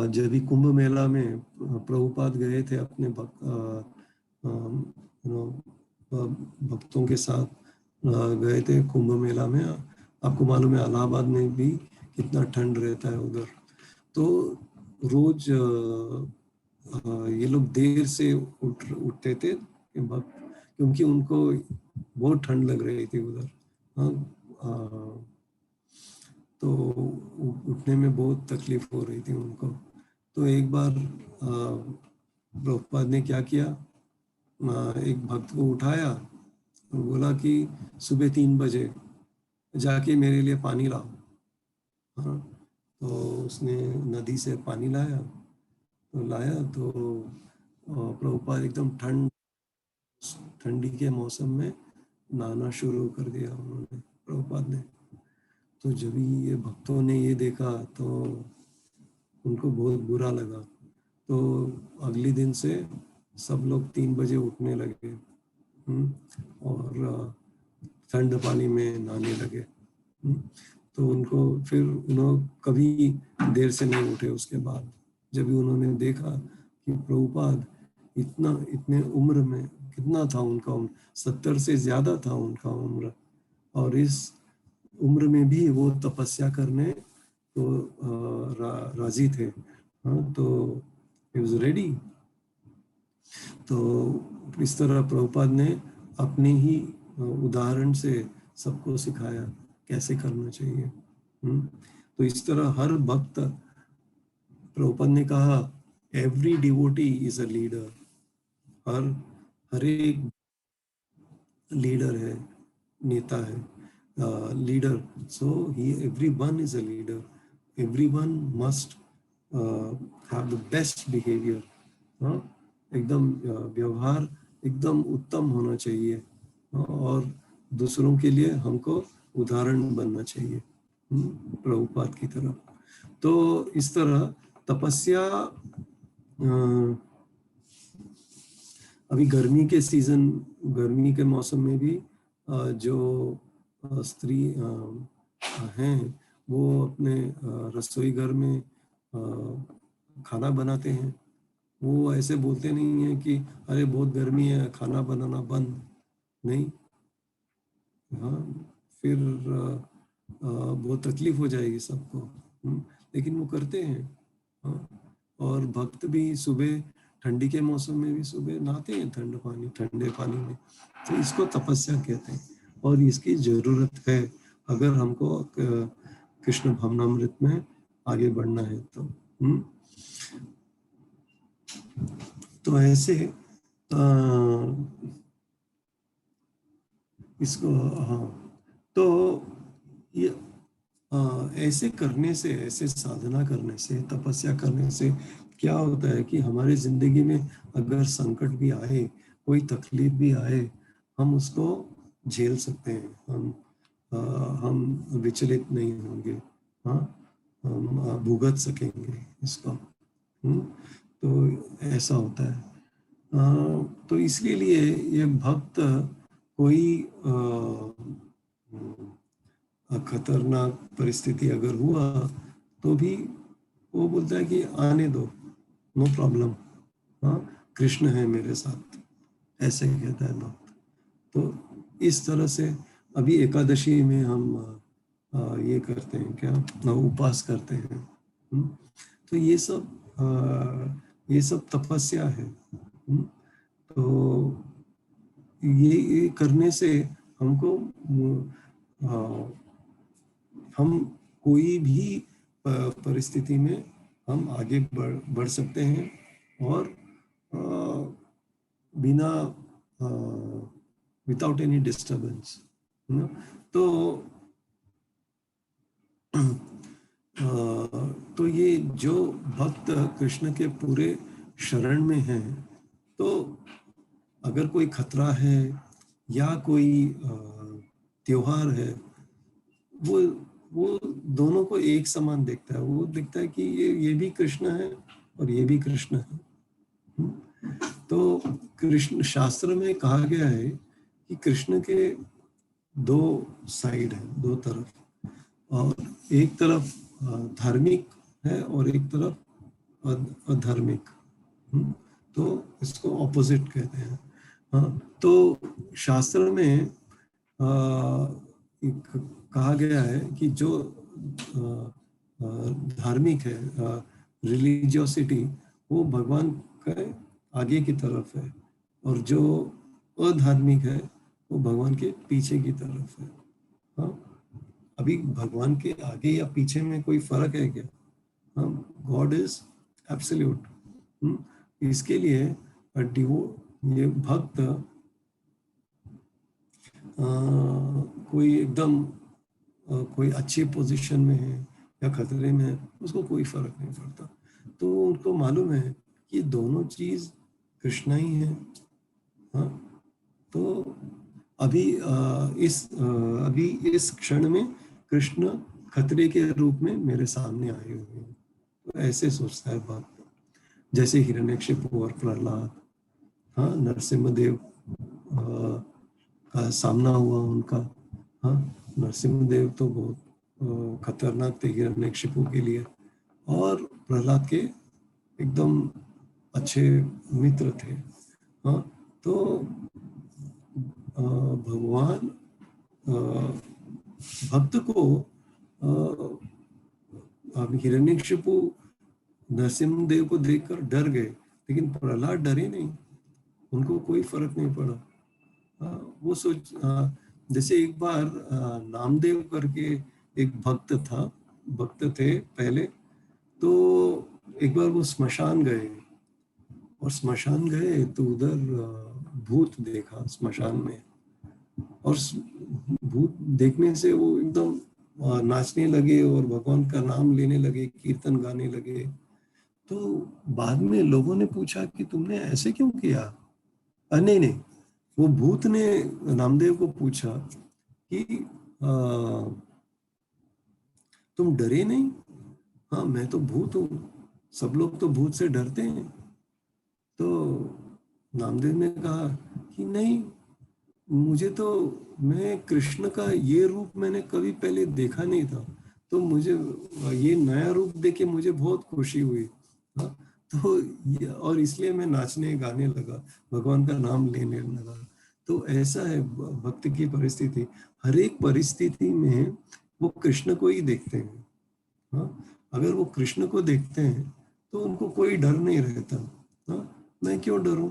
जब भी कुंभ मेला में प्रभुपाद गए थे अपने भक्तों के साथ, गए थे कुंभ मेला में। आपको मालूम है इलाहाबाद में भी कितना ठंड रहता है उधर। तो रोज ये लोग देर से उठते थे भक्त, क्योंकि उनको बहुत ठंड लग रही थी उधर। हाँ, तो उठने में बहुत तकलीफ हो रही थी उनको। तो एक बार प्रभुपाद ने क्या किया, एक भक्त को उठाया और बोला कि सुबह 3 बजे जाके मेरे लिए पानी लाओ। हाँ, तो उसने नदी से पानी लाया। तो प्रभुपाद एकदम ठंड ठंडी के मौसम में नहाना शुरू कर दिया उन्होंने, प्रभुपाद ने। तो जब ये भक्तों ने ये देखा तो उनको बहुत बुरा लगा। तो अगले दिन से सब लोग 3 बजे उठने लगे और ठंड पानी में नहाने लगे। तो उनको फिर उन्होंने कभी देर से नहीं उठे उसके बाद। जब भी उन्होंने देखा कि प्रभुपाद इतने उम्र में, कितना था उनका उम्र, 70 से ज्यादा था उनका उम्र, और इस उम्र में भी वो तपस्या करने तो राजी थे। हाँ, तो ही वाज रेडी। तो इस तरह प्रभुपाद ने अपने ही उदाहरण से सबको सिखाया कैसे करना चाहिए। तो इस तरह हर भक्त, प्रभुपाद ने कहा every devotee is a leader. हर एक लीडर है, नेता है, leader. So he everyone is a leader. Everyone must have the best behavior. हाँ, एकदम व्यवहार एकदम उत्तम होना चाहिए। और दूसरों के लिए हमको उदाहरण बनना चाहिए प्रभुपाद की तरह। तो इस तरह तपस्या, अभी गर्मी के सीजन, गर्मी के मौसम में भी जो स्त्री हैं वो अपने रसोई घर में खाना बनाते हैं। वो ऐसे बोलते नहीं है कि अरे बहुत गर्मी है खाना बनाना बंद, नहीं। हाँ, फिर बहुत तकलीफ हो जाएगी सबको। लेकिन वो करते हैं। हाँ, और भक्त भी सुबह ठंडी के मौसम में भी सुबह नहाते हैं ठंडे पानी में। तो इसको तपस्या कहते हैं और इसकी जरूरत है अगर हमको कृष्ण भावनामृत में आगे बढ़ना है तो ऐसे इसको, हाँ, तो ये ऐसे करने से, ऐसे साधना करने से, तपस्या करने से क्या होता है कि हमारे जिंदगी में अगर संकट भी आए, कोई तकलीफ भी आए, हम उसको झेल सकते हैं। हम विचलित नहीं होंगे। हाँ, हम भुगत सकेंगे इसको। तो ऐसा होता है। तो इसके लिए ये भक्त कोई खतरनाक परिस्थिति अगर हुआ तो भी वो बोलता है कि आने दो, नो प्रॉब्लम। हाँ, कृष्ण है मेरे साथ, ऐसे कहता है भक्त। तो इस तरह से अभी एकादशी में हम ये करते हैं, क्या उपवास करते हैं। तो ये सब तपस्या है। तो ये करने से हमको हम कोई भी परिस्थिति में हम आगे बढ़ सकते हैं और बिना विदाउट एनी डिस्टर्बेंस। तो ये जो भक्त कृष्ण के पूरे शरण में हैं, तो अगर कोई खतरा है या कोई त्योहार है, वो दोनों को एक समान देखता है। वो देखता है कि ये भी कृष्ण है और ये भी कृष्ण है। तो कृष्ण शास्त्र में कहा गया है कि कृष्ण के 2 साइड है, 2 तरफ, और एक तरफ धार्मिक है और एक तरफ अधार्मिक। तो इसको ऑपोजिट कहते हैं। हाँ, तो शास्त्र में कहा गया है कि जो धार्मिक है, रिलीजियोसिटी, वो भगवान के आगे की तरफ है, और जो अधार्मिक है वो भगवान के पीछे की तरफ है। हाँ, अभी भगवान के आगे या पीछे में कोई फर्क है क्या? हाँ, गॉड इज एब्सोल्यूट। इसके लिए ये भक्त कोई एकदम कोई अच्छी पोजीशन में है या खतरे में है, उसको कोई फर्क नहीं पड़ता। तो उनको मालूम है कि दोनों चीज कृष्णा ही है। हाँ, तो अभी इस क्षण में कृष्ण खतरे के रूप में मेरे सामने आए हुए हैं। तो ऐसे सोचता है भक्त। जैसे हिरण्यकशिपु और प्रहलाद, हाँ, नरसिम्हदेव का सामना हुआ उनका। हाँ, नरसिम्हदेव तो बहुत खतरनाक थे हिरण्यकशिपु के लिए, और प्रहलाद के एकदम अच्छे मित्र थे। हाँ, तो भगवान भक्त को हिरण्यकशिपु नरसिम्हदेव को देखकर डर गए, लेकिन प्रहलाद डरे नहीं, उनको कोई फर्क नहीं पड़ा। वो सोच जैसे एक बार नामदेव करके एक भक्त थे पहले, तो एक बार वो स्मशान गए, और स्मशान गए तो उधर भूत देखा स्मशान में, और भूत देखने से वो एकदम नाचने लगे और भगवान का नाम लेने लगे, कीर्तन गाने लगे। तो बाद में लोगों ने पूछा कि तुमने ऐसे क्यों किया? नहीं नहीं, वो भूत ने नामदेव को पूछा कि तुम डरे नहीं? हाँ, मैं तो भूत हूँ, सब लोग तो भूत से डरते हैं। तो नामदेव ने कहा कि नहीं, मुझे तो, मैं कृष्ण का ये रूप मैंने कभी पहले देखा नहीं था, तो मुझे ये नया रूप देख के मुझे बहुत खुशी हुई। हाँ, तो और इसलिए मैं नाचने गाने लगा, भगवान का नाम लेने लगा। तो ऐसा है भक्त की परिस्थिति, हर एक परिस्थिति में वो कृष्ण को ही देखते हैं। हाँ, अगर वो कृष्ण को देखते हैं तो उनको कोई डर नहीं रहता। हाँ, मैं क्यों डरूं?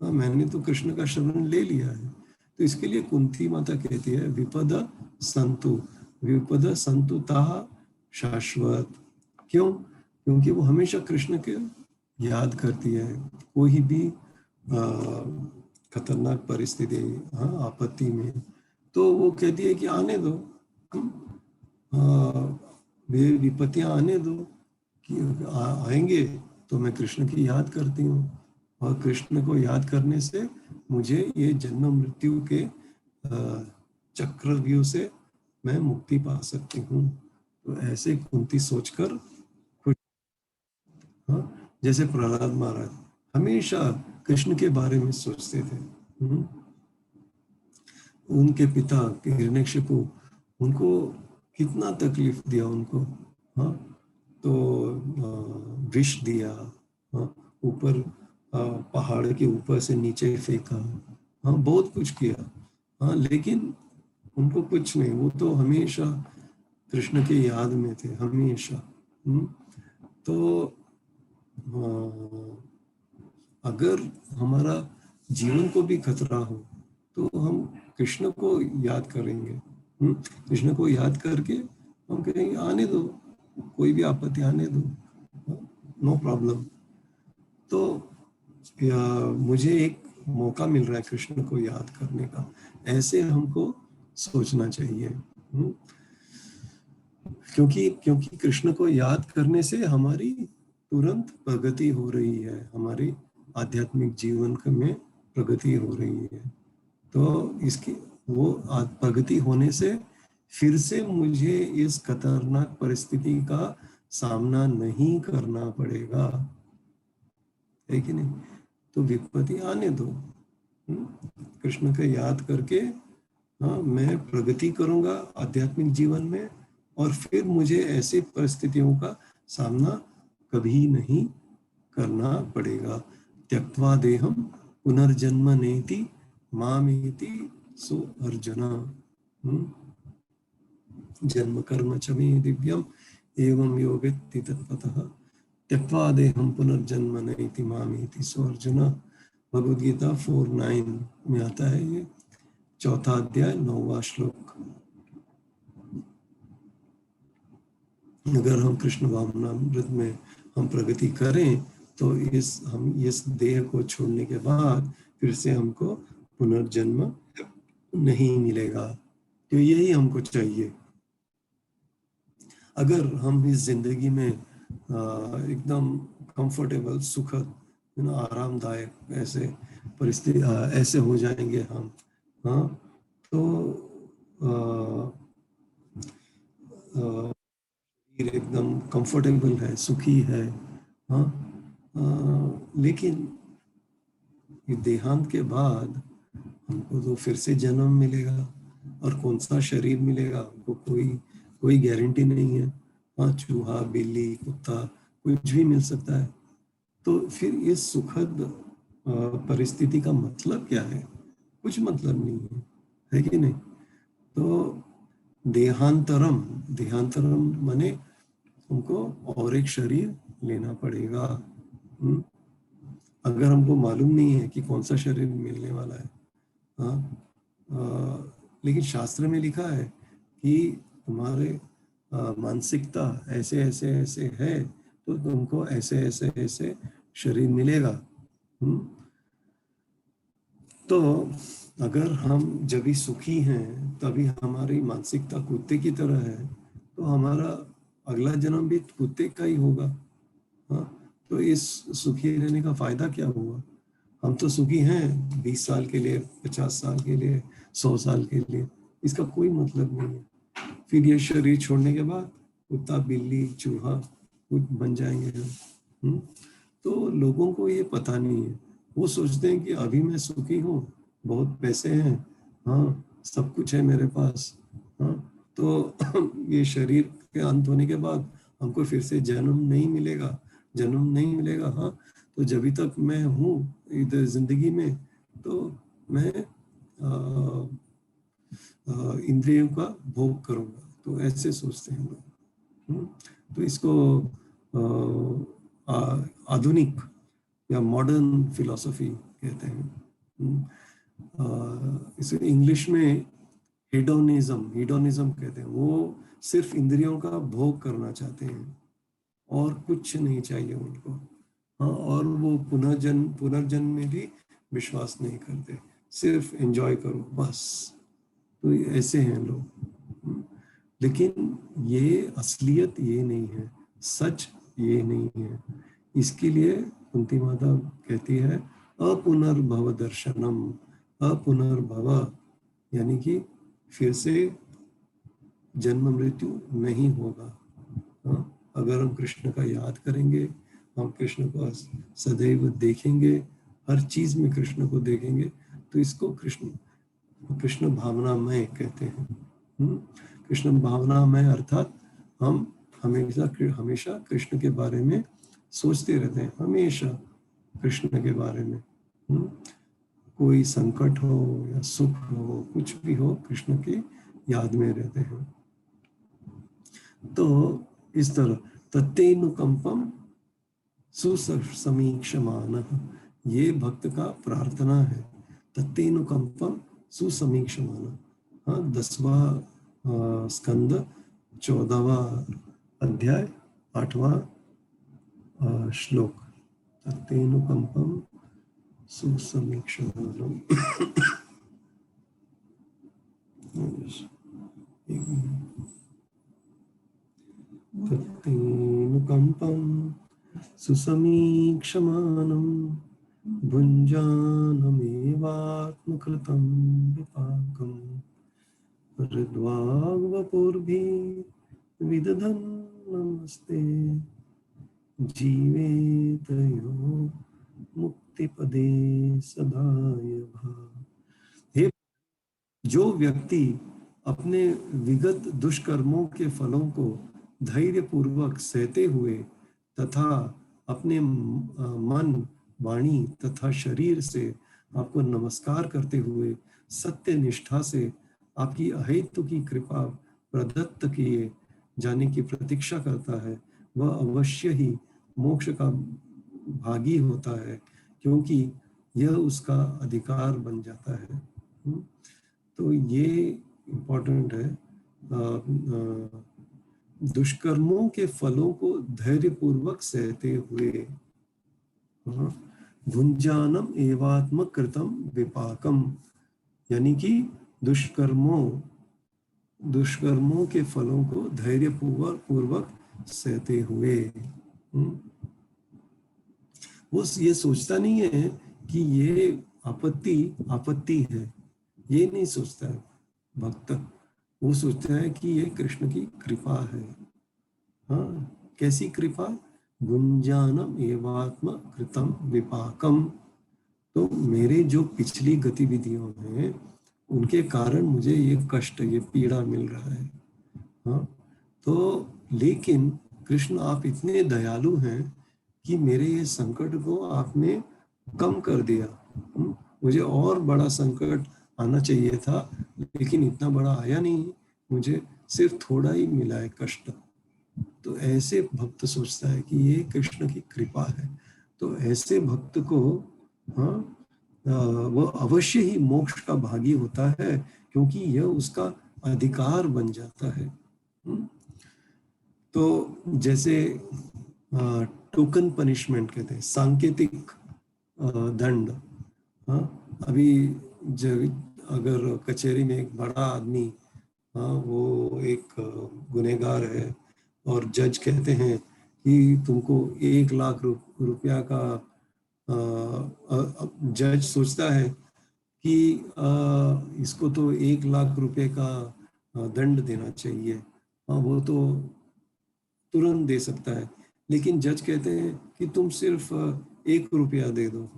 हाँ, मैंने तो कृष्ण का शरण ले लिया है। तो इसके लिए कुंती माता कहती है विपद संतु ताः शाश्वत। क्यों? क्योंकि वो हमेशा कृष्ण के याद करती है, कोई भी खतरनाक परिस्थिति, हाँ, आपत्ति में, तो वो कहती है कि आने दो, वे विपत्तियां आने दो, कि आएंगे तो मैं कृष्ण की याद करती हूँ, और कृष्ण को याद करने से मुझे ये जन्म मृत्यु के चक्रव्यूह से मैं मुक्ति पा सकती हूँ। तो ऐसे कुंती सोचकर खुश। हाँ, जैसे प्रहलाद महाराज हमेशा कृष्ण के बारे में सोचते थे। उनके पिता हिरण्यकशिपु उनको कितना तकलीफ दिया उनको। हाँ, तो विष दिया, हाँ, ऊपर पहाड़ के ऊपर से नीचे फेंका, हाँ, बहुत कुछ किया। हाँ, लेकिन उनको कुछ नहीं, वो तो हमेशा कृष्ण के याद में थे, हमेशा। तो अगर हमारा जीवन को भी खतरा हो तो हम कृष्ण को याद करेंगे। कृष्ण को याद करके हम कहेंगे आने दो, कोई भी आपत्ति आने दो, नो प्रॉब्लम। तो मुझे एक मौका मिल रहा है कृष्ण को याद करने का, ऐसे हमको सोचना चाहिए। क्योंकि कृष्ण को याद करने से हमारी तुरंत प्रगति हो रही है, हमारी आध्यात्मिक जीवन में प्रगति हो रही है। तो इसकी वो प्रगति होने से फिर से मुझे इस खतरनाक परिस्थिति का सामना नहीं करना पड़ेगा, है कि नहीं? तो विपत्ति आने दो, कृष्ण को याद करके, हाँ, मैं प्रगति करूंगा आध्यात्मिक जीवन में, और फिर मुझे ऐसी परिस्थितियों का सामना कभी नहीं करना पड़ेगा। त्यक्त्वा देहम पुनर्जन्म नेति मामेति सो अर्जुना। जन्म कर्म च मे दिव्यम एवं यो वेत्ति तत्त्वतः त्यक्त्वा देहम पुनर्जन्म नेति मामेति सो अर्जुना। भगवद गीता 4:9 में आता है ये, 4था अध्याय 9वां श्लोक। अगर हम कृष्ण भावनामृत में हम प्रगति करें तो हम इस देह को छोड़ने के बाद फिर से हमको पुनर्जन्म नहीं मिलेगा। तो यही हमको चाहिए। अगर हम इस जिंदगी में एकदम कंफर्टेबल, सुखद, आरामदायक ऐसे परिस्थिति ऐसे हो जाएंगे हम। हाँ, तो शरीर एकदम कंफर्टेबल है, सुखी है। हाँ, लेकिन ये देहांत के बाद हमको तो फिर से जन्म मिलेगा, और कौन सा शरीर मिलेगा हमको कोई कोई गारंटी नहीं है। हाँ, चूहा, बिल्ली, कुत्ता, कुछ भी मिल सकता है। तो फिर इस सुखद परिस्थिति का मतलब क्या है? कुछ मतलब नहीं है कि नहीं? तो देहांतरम, देहांतरम माने हमको और एक शरीर लेना पड़ेगा। अगर हमको मालूम नहीं है कि कौन सा शरीर मिलने वाला है। हाँ, लेकिन शास्त्र में लिखा है कि तुम्हारे मानसिकता ऐसे ऐसे ऐसे है, तो तुमको ऐसे ऐसे ऐसे शरीर मिलेगा। तो अगर हम जब भी सुखी हैं तभी हमारी मानसिकता कुत्ते की तरह है, तो हमारा अगला जन्म भी कुत्ते का ही होगा। हाँ, तो इस सुखी रहने का फायदा क्या हुआ? हम तो सुखी हैं 20 साल के लिए, 50 साल के लिए, 100 साल के लिए, इसका कोई मतलब नहीं है। फिर ये शरीर छोड़ने के बाद कुत्ता, बिल्ली, चूहा कुछ बन जाएंगे हम। तो लोगों को ये पता नहीं है। वो सोचते हैं कि अभी मैं सुखी हूँ, बहुत पैसे हैं, हाँ, सब कुछ है मेरे पास। हाँ, तो ये शरीर के अंत होने के बाद हमको फिर से जन्म नहीं मिलेगा, जन्म नहीं मिलेगा। हाँ, तो जब तक मैं हूँ इधर जिंदगी में, तो मैं इंद्रियों का भोग करूंगा। तो ऐसे सोचते हैं लोग। तो इसको आधुनिक या मॉडर्न फिलॉसफी कहते हैं। इसे इंग्लिश में हेडोनिज्म, हेडोनिज्म कहते हैं। वो सिर्फ इंद्रियों का भोग करना चाहते हैं और कुछ नहीं चाहिए उनको। हाँ, और वो पुनर्जन्म में भी विश्वास नहीं करते, सिर्फ एंजॉय करो बस। तो ऐसे हैं लोग। लेकिन ये असलियत ये नहीं है, सच ये नहीं है। इसके लिए कुंती माता कहती है अपुनर्भव दर्शनम, अपुनर्भव यानी कि फिर से जन्म मृत्यु नहीं होगा। हाँ, अगर हम कृष्ण का याद करेंगे, हम कृष्ण को सदैव देखेंगे, हर चीज में कृष्ण को देखेंगे, तो इसको कृष्ण कृष्ण भावनामय कहते हैं। कृष्ण भावनामय अर्थात हम हमेशा हमेशा कृष्ण के बारे में सोचते रहते हैं, हमेशा कृष्ण के बारे में। कोई संकट हो या सुख हो, कुछ भी हो, कृष्ण की याद में रहते हैं। तो इस तरह तत्तेनुकंपम सुसमीक्षमानः, ये भक्त का प्रार्थना है। तत्तेनुकंपम सुसमीक्षमानः। हाँ, 10वां स्कंद 14वां अध्याय 8वां श्लोक। तत्तेनुकंपम सुसमीक्षमानम्। तत्तेनुकंपम सुसमीक्षमानं भुञ्जानमेवात्मकृतं विपाकम् हृद्वाग्वपुर्भिर्विदधन् नमस्ते जीवेतयो मुक्तिपदे सदाय भा। हे, जो व्यक्ति अपने विगत दुष्कर्मों के फलों को धैर्य पूर्वक सहते हुए तथा अपने मन, वाणी तथा शरीर से आपको नमस्कार करते हुए सत्य निष्ठा से आपकी अहेतु की कृपा प्रदत्त किए जाने की प्रतीक्षा करता है, वह अवश्य ही मोक्ष का भागी होता है, क्योंकि यह उसका अधिकार बन जाता है। तो ये इम्पोर्टेंट है। दुष्कर्मों के फलों को धैर्यपूर्वक सहते हुए, भुंजानम एवात्मक कृतम विपाकम, यानी कि दुष्कर्मों के फलों को धैर्यपूर्वक सहते हुए। वो ये सोचता नहीं है कि ये आपत्ति आपत्ति है, ये नहीं सोचता है भक्त। वो सोचता है कि ये कृष्ण की कृपा है। हाँ, कैसी कृपा? गुंजानम एवात्म कृतम विपाकम। तो मेरे जो पिछली गतिविधियों हैं उनके कारण मुझे ये कष्ट, ये पीड़ा मिल रहा है। हाँ, तो लेकिन कृष्ण आप इतने दयालु हैं कि मेरे ये संकट को आपने कम कर दिया। मुझे और बड़ा संकट आना चाहिए था, लेकिन इतना बड़ा आया नहीं, मुझे सिर्फ थोड़ा ही मिला है कष्ट। तो ऐसे भक्त सोचता है कि ये कृष्ण की कृपा है। तो ऐसे भक्त को, हाँ, वो अवश्य ही मोक्ष का भागी होता है, क्योंकि यह उसका अधिकार बन जाता है। तो जैसे टोकन पनिशमेंट कहते हैं, सांकेतिक दंड। हाँ, अभी जब अगर कचहरी में एक बड़ा आदमी, हाँ, वो एक गुनहगार है और जज कहते हैं कि तुमको 1 लाख रुपया का, जज सोचता है कि इसको तो 1 लाख रुपए का दंड देना चाहिए। हाँ, वो तो तुरंत दे सकता है, लेकिन जज कहते हैं कि तुम सिर्फ 1 रुपया दे दो।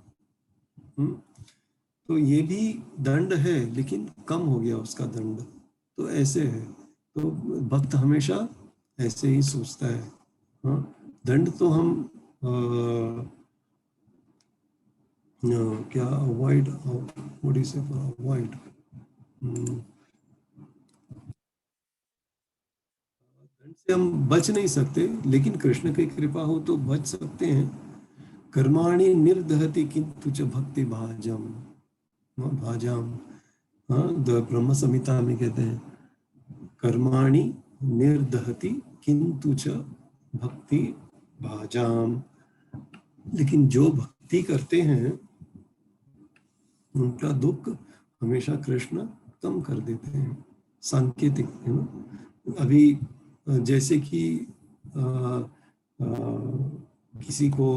तो ये भी दंड है, लेकिन कम हो गया उसका दंड। तो ऐसे है। तो भक्त हमेशा ऐसे ही सोचता है। हाँ, दंड तो हम क्या अवॉइड, व्हाट इज अवॉइड, दंड से हम बच नहीं सकते, लेकिन कृष्ण की कृपा हो तो बच सकते हैं। कर्माणि निर्दहति किंतु च भक्ति भाजम, भाजाम। हाँ, ब्रह्म संहिता में कहते हैं कर्माणि निर्दहति किंतु च भक्ति भाजाम। लेकिन जो भक्ति करते हैं उनका दुख हमेशा कृष्ण कम कर देते हैं। सांकेतिक है ना। अभी जैसे कि आ, आ, किसी को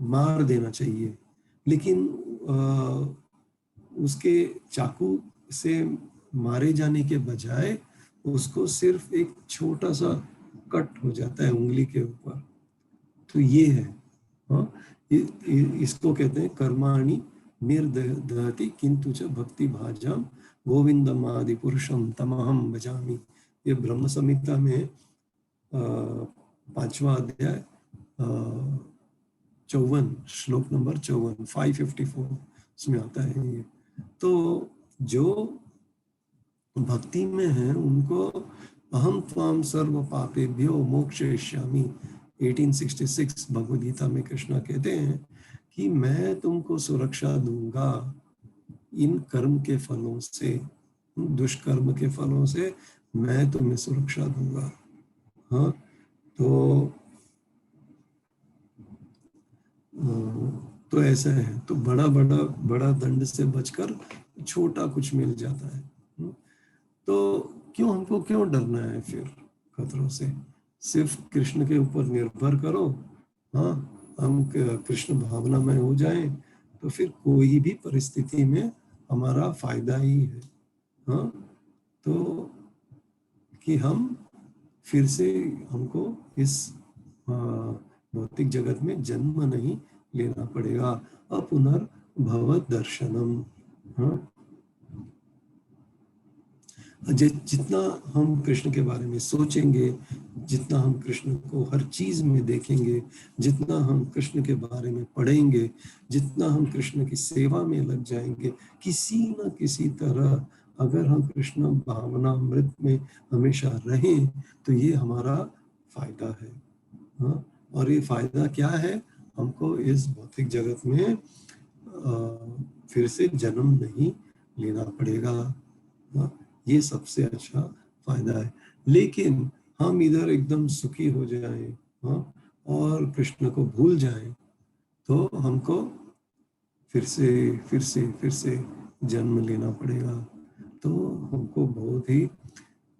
मार देना चाहिए, लेकिन उसके चाकू से मारे जाने के बजाय उसको सिर्फ एक छोटा सा कट हो जाता है उंगली के ऊपर। तो ये है, हाँ, इसको कहते हैं कर्माणि निर्दहति किंतु च भक्ति भाजाम गोविंदम आदि पुरुषम तमहम भजामि। ये ब्रह्म संहिता में 5वां अध्याय 54, श्लोक नंबर 54, 554 उसमें आता है ये। तो जो भक्ति में है उनको अहम त्वाम सर्व पापेभ्यो मोक्षयिष्यामि 1866 भगवद गीता में कृष्णा कहते हैं कि मैं तुमको सुरक्षा दूंगा इन कर्म के फलों से, दुष्कर्म के फलों से मैं तुम्हें सुरक्षा दूंगा। हाँ, तो ऐसा है। तो बड़ा बड़ा बड़ा दंड से बचकर छोटा कुछ मिल जाता है। तो हमको क्यों डरना है फिर खतरों से? सिर्फ कृष्ण के ऊपर निर्भर करो। हाँ, हम कृष्ण भावना में हो जाएं तो फिर कोई भी परिस्थिति में हमारा फायदा ही है। हाँ, तो कि हम फिर से, हमको इस भौतिक जगत में जन्म नहीं लेना पड़ेगा। अपुनर्भव दर्शनम। हाँ, जितना हम कृष्ण के बारे में सोचेंगे, जितना हम कृष्ण को हर चीज में देखेंगे, जितना हम कृष्ण के बारे में पढ़ेंगे, जितना हम कृष्ण की सेवा में लग जाएंगे, किसी न किसी तरह अगर हम कृष्ण भावनामृत में हमेशा रहें तो ये हमारा फायदा है। हाँ, और ये फायदा क्या है? हमको इस भौतिक जगत में फिर से जन्म नहीं लेना पड़ेगा। हाँ, ये सबसे अच्छा फायदा है। लेकिन हम इधर एकदम सुखी हो जाएं, हाँ, और कृष्ण को भूल जाएं, तो हमको फिर से जन्म लेना पड़ेगा। तो हमको बहुत ही,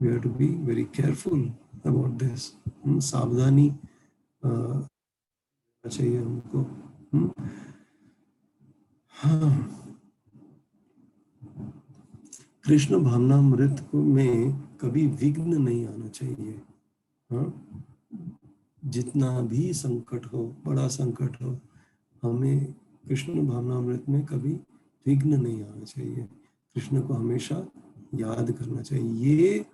we have to be very careful about this. सावधानी चाहिए हमको। हाँ, कृष्ण भावनामृत में कभी विघ्न नहीं आना चाहिए। हाँ, जितना भी संकट हो, बड़ा संकट हो, हमें कृष्ण भावनामृत में कभी विघ्न नहीं आना चाहिए। कृष्ण को हमेशा याद करना चाहिए। ये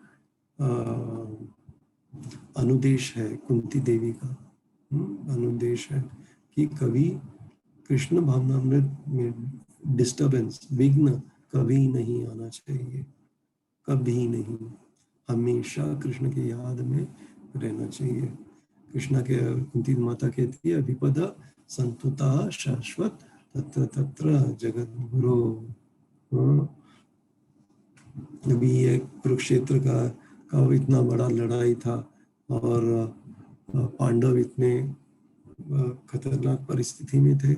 अनुदेश है कुंती देवी का। अनुदेश है कि कभी कृष्ण भावनामृत में डिस्टरबेंस, विघ्न कभी नहीं आना चाहिए, कभी नहीं। हमेशा कृष्ण की याद में रहना चाहिए। कृष्णा के कुंती माता कहती है विपदा संतुता शाश्वत तत्र तत्र जगत गुरु। अभी ये कुरुक्षेत्र का इतना बड़ा लड़ाई था और पांडव इतने खतरनाक परिस्थिति में थे।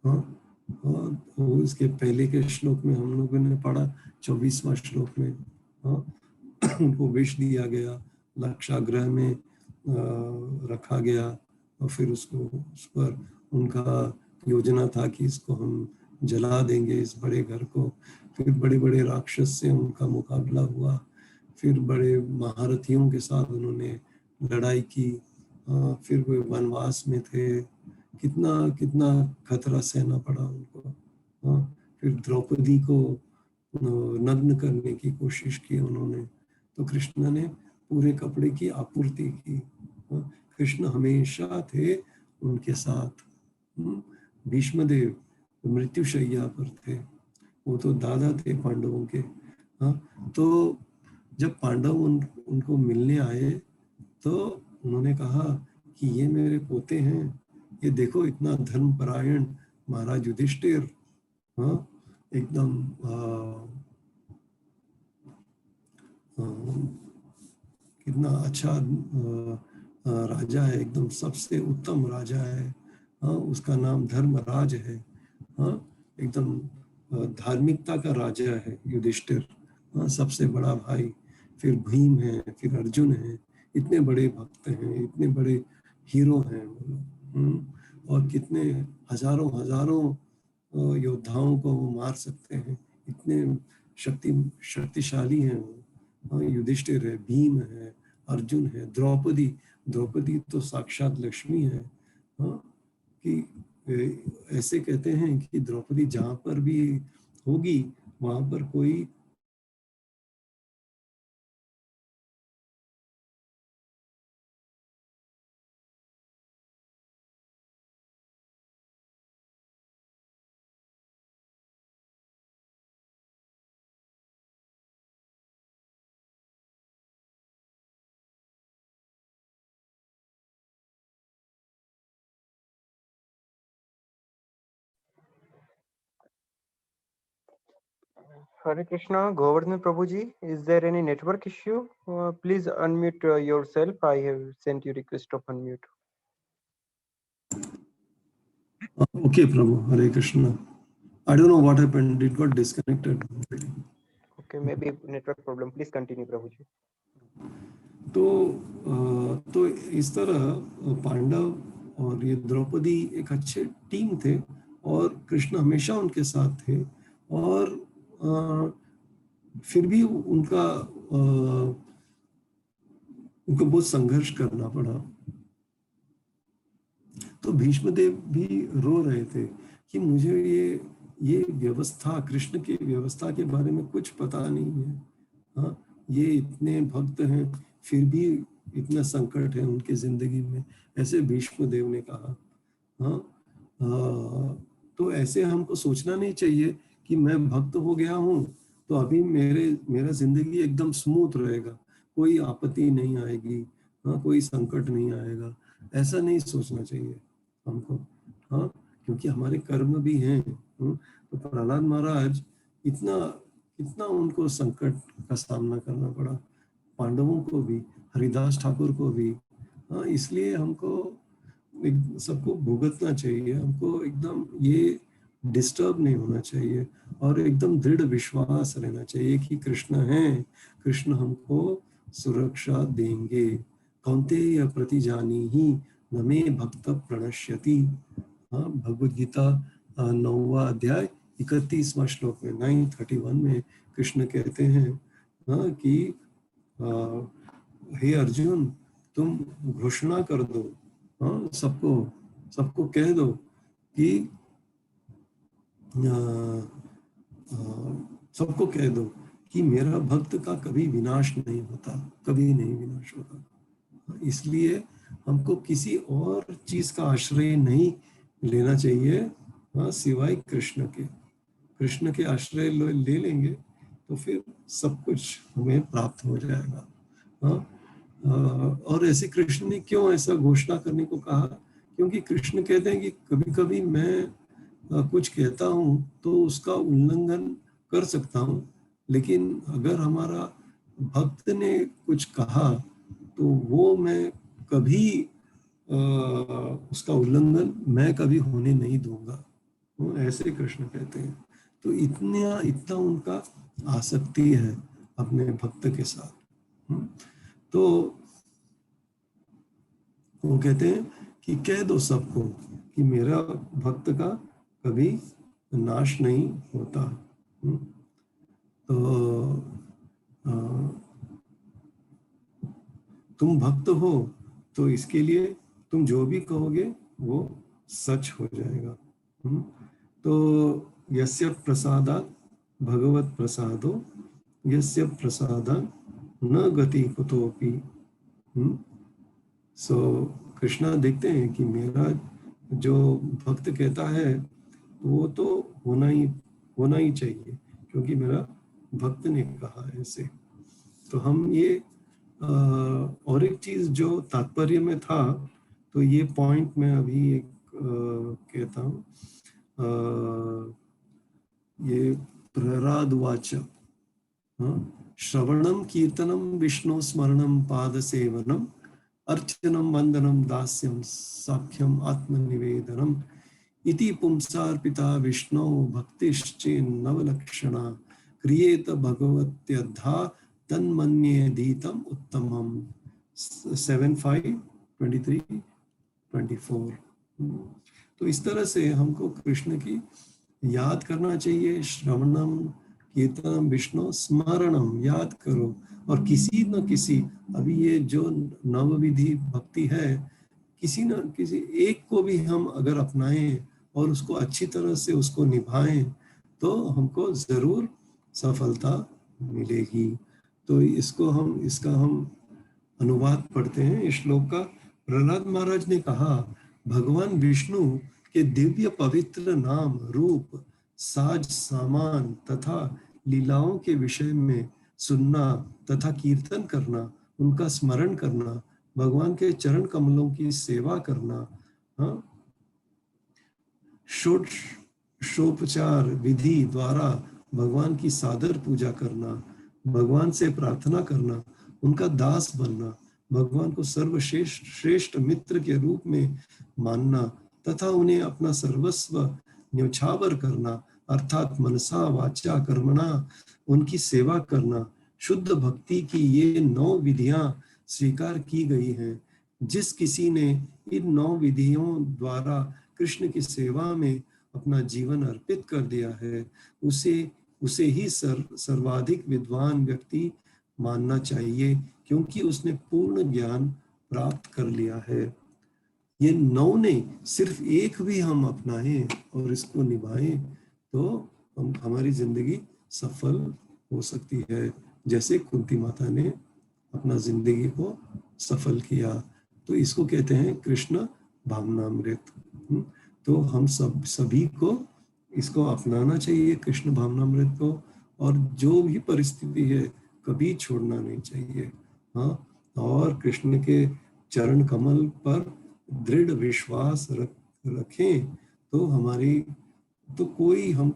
हाँ, और उसके पहले के श्लोक में हम लोगों ने पढ़ा, 24वां श्लोक में, हाँ, उनको विष दिया गया, लक्षागृह में रखा गया और फिर उसको उस पर उनका योजना था कि इसको हम जला देंगे इस बड़े घर को। फिर बड़े बड़े राक्षस से उनका मुकाबला हुआ, फिर बड़े महारथियों के साथ उन्होंने लड़ाई की। फिर वे वनवास में थे, कितना कितना खतरा सहना पड़ा उनको। फिर द्रौपदी को नग्न करने की कोशिश की उन्होंने, तो कृष्ण ने पूरे कपड़े की आपूर्ति की। कृष्ण हमेशा थे उनके साथ। भीष्मदेव मृत्युशैया पर थे, वो तो दादा थे पांडवों के। तो जब पांडव उनको मिलने आए तो उन्होंने कहा कि ये मेरे पोते हैं, ये देखो इतना धर्मपरायण महाराज युधिष्ठिर, एकदम कितना अच्छा राजा है, एकदम सबसे उत्तम राजा है। उसका नाम धर्मराज है। एकदम धार्मिकता का राजा है युधिष्ठिर, सबसे बड़ा भाई। फिर भीम है, फिर अर्जुन है, इतने बड़े भक्त हैं, इतने बड़े हीरो हैं वो लोग। और कितने हजारों हजारों योद्धाओं को वो मार सकते हैं, इतने शक्तिशाली हैं वो। युधिष्ठिर है, भीम है, अर्जुन है, द्रौपदी, द्रौपदी तो साक्षात लक्ष्मी है। कि ऐसे कहते हैं कि द्रौपदी जहां पर भी होगी वहां पर कोई Hare Krishna, Govardhan Prabhuji, is there any network issue? Please unmute yourself. I have sent you request of unmute. Okay, Prabhu, Hare Krishna. I don't know what happened, it got disconnected. Okay, maybe network problem. Please continue, Prabhuji. तो इस तरह पांडव और ये द्रौपदी एक अच्छे team थे और कृष्ण हमेशा उनके साथ थे। और फिर भी उनको बहुत संघर्ष करना पड़ा। तो भीष्मदेव भी रो रहे थे कि मुझे ये व्यवस्था, कृष्ण की व्यवस्था के बारे में कुछ पता नहीं है। हाँ, ये इतने भक्त हैं फिर भी इतना संकट है उनकी जिंदगी में, ऐसे भीष्मदेव ने कहा। तो ऐसे हमको सोचना नहीं चाहिए कि मैं भक्त हो गया हूँ तो अभी मेरा जिंदगी एकदम स्मूथ रहेगा, कोई आपत्ति नहीं आएगी, कोई संकट नहीं आएगा। ऐसा नहीं सोचना चाहिए हमको। क्योंकि हमारे कर्म भी हैं। तो प्रहलाद महाराज इतना इतना उनको संकट का सामना करना पड़ा, पांडवों को भी, हरिदास ठाकुर को भी। इसलिए हमको सबको भुगतना चाहिए, हमको एकदम ये डिस्टर्ब नहीं होना चाहिए और एकदम दृढ़ विश्वास रहना चाहिए कि कृष्ण है, कृष्ण हमको सुरक्षा देंगे। कौन्तेय प्रतिजानी ही नमे भक्त प्रणश्यति। भगवद गीता 9वां अध्याय 31वां श्लोक में 9:31 में कृष्ण कहते हैं कि हे अर्जुन, तुम घोषणा कर दो, सबको सबको कह दो कि सबको कह दो कि मेरा भक्त का कभी विनाश नहीं होता, कभी नहीं विनाश होता। इसलिए हमको किसी और चीज का आश्रय नहीं लेना चाहिए सिवाय कृष्ण के। कृष्ण के आश्रय ले लेंगे तो फिर सब कुछ हमें प्राप्त हो जाएगा। और ऐसे कृष्ण ने क्यों ऐसा घोषणा करने को कहा? क्योंकि कृष्ण कहते हैं कि कभी कभी मैं कुछ कहता हूँ तो उसका उल्लंघन कर सकता हूँ, लेकिन अगर हमारा भक्त ने कुछ कहा तो वो मैं कभी उसका उल्लंघन मैं कभी होने नहीं दूंगा। वो ऐसे कृष्ण कहते हैं। तो इतना उनका आसक्ति है अपने भक्त के साथ। तो वो कहते हैं कि कह दो सबको कि मेरा भक्त का कभी नाश नहीं होता। तो तुम भक्त हो तो इसके लिए तुम जो भी कहोगे वो सच हो जाएगा। तो यस्य प्रसादात् भगवत प्रसादो यस्य प्रसादात् न गति कुतोपि। सो कृष्णा देखते हैं कि मेरा जो भक्त कहता है वो तो होना ही चाहिए, क्योंकि मेरा भक्त ने कहा है ऐसे। तो हम ये और एक चीज जो तात्पर्य में था, तो ये पॉइंट मैं अभी एक कहता हूँ। ये प्रहरादवाच श्रवणम कीर्तनम विष्णु स्मरणम पाद सेवनम अर्चनम वंदनम दास्यम साख्यम आत्मनिवेदनम इति पुंसार्पिता विष्णु भक्तिश्चेन्नवलक्षणा क्रियेत भगवत्यद्धा तन्मन्येदीतम उत्तमम। 7:5-23-24। तो इस तरह से हमको कृष्ण की याद करना चाहिए। श्रवणम कीर्तनम विष्णु स्मरणम, याद करो। और किसी न किसी, अभी ये जो नवविधि भक्ति है, किसी न किसी एक को भी हम अगर अपनाएं और उसको अच्छी तरह से उसको निभाएं तो हमको जरूर सफलता मिलेगी। तो इसका हम अनुवाद पढ़ते हैं इस श्लोक का। प्रहलाद महाराज ने कहा, भगवान विष्णु के दिव्य पवित्र नाम, रूप, साज सामान तथा लीलाओं के विषय में सुनना तथा कीर्तन करना, उनका स्मरण करना, भगवान के चरण कमलों की सेवा करना, षोडशोपचार विधि द्वारा भगवान की सादर पूजा करना, भगवान से प्रार्थना करना, उनका दास बनना, भगवान को सर्वश्रेष्ठ मित्र के रूप में मानना तथा उन्हें अपना सर्वस्व न्यौछावर करना, अर्थात मनसा वाचा कर्मणा उनकी सेवा करना। शुद्ध भक्ति की ये 9 विधियां स्वीकार की गई हैं। जिस किसी ने इन 9 विधियों द्वारा कृष्ण की सेवा में अपना जीवन अर्पित कर दिया है, उसे ही सर्वाधिक विद्वान व्यक्ति मानना चाहिए, क्योंकि उसने पूर्ण ज्ञान प्राप्त कर लिया है। ये 9 ने सिर्फ एक भी हम अपनाएं और इसको निभाएं तो हमारी जिंदगी सफल हो सकती है, जैसे कुंती माता ने अपना जिंदगी को सफल किया। तो इसको कहते हैं कृष्ण भावनामृत। तो हम सभी को इसको अपनाना चाहिए, कृष्ण भावनामृत को, और जो भी परिस्थिति है कभी छोड़ना नहीं चाहिए। और कृष्ण के चरण कमल पर दृढ़ विश्वास रखें तो हमारी तो कोई हम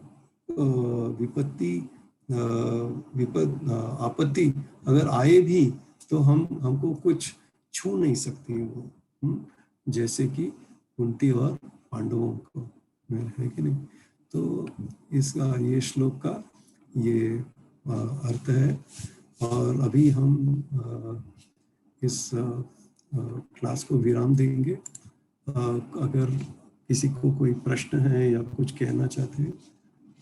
आपत्ति अगर आए भी तो हमको कुछ छू नहीं सकती वो, जैसे कि कुंती और पांडवों को, है कि नहीं। तो इसका ये श्लोक का ये अर्थ है। और अभी हम इस क्लास को विराम देंगे। अगर किसी को कोई प्रश्न है या कुछ कहना चाहते हैं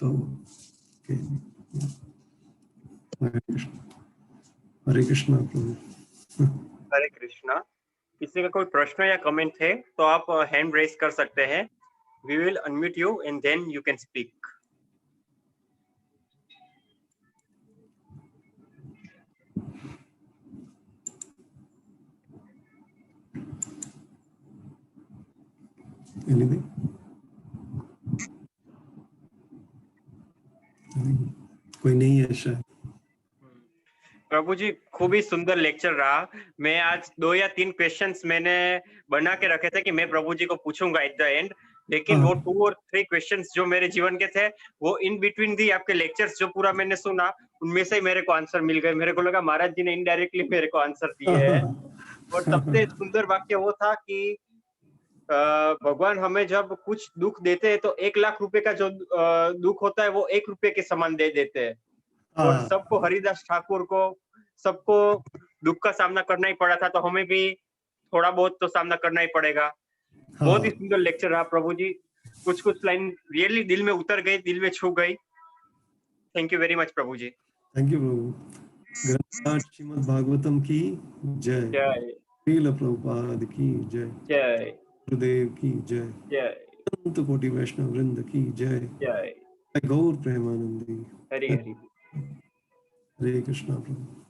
तो okay. हरे कृष्णा प्रभु। हरे कृष्णा। किसी का कोई प्रश्न या कमेंट है तो आप हैंड रेज कर सकते हैं। We will unmute you and then you can speak. Anything? कोई नहीं है शायद। प्रभु जी खूब ही सुंदर लेक्चर रहा। मैं आज 2 या 3 क्वेश्चंस मैंने बना के रखे थे कि मैं प्रभु जी को पूछूंगा एट द एंड, लेकिन वो 2 और 3 क्वेश्चंस जो मेरे जीवन के थे वो इन बिटवीन दी आपके लेक्चर्स जो पूरा मैंने सुना उनमें से ही मेरे को आंसर मिल गए। मेरे को लगा महाराज जी ने इनडायरेक्टली मेरे को आंसर दिए हैं। और सबसे सुंदर वाक्य वो था कि भगवान हमें जब कुछ दुख देते हैं तो 1 लाख रुपए का जो दुख होता है वो 1 रुपए के समान दे देते हैं। और सबको हरिदास ठाकुर को सबको दुख का सामना करना ही पड़ा था, तो हमें भी थोड़ा बहुत तो सामना करना ही पड़ेगा। बहुत ही सुंदर लेक्चर रहा प्रभु जी। कुछ लाइन रियली दिल में उतर गई, दिल में छू गई। थैंक यू वेरी मच प्रभु जी। थैंक यू प्रभु। ग्रंथराज श्रीमद् भागवतम की जय। जय श्रील प्रभुपाद की जय। जय गुरुदेव की जय। जय अनंत कोटि वैष्णव वृंद की जय। जय। गौर प्रेमानंदी। हरि हरि। हरे कृष्णा प्रभु।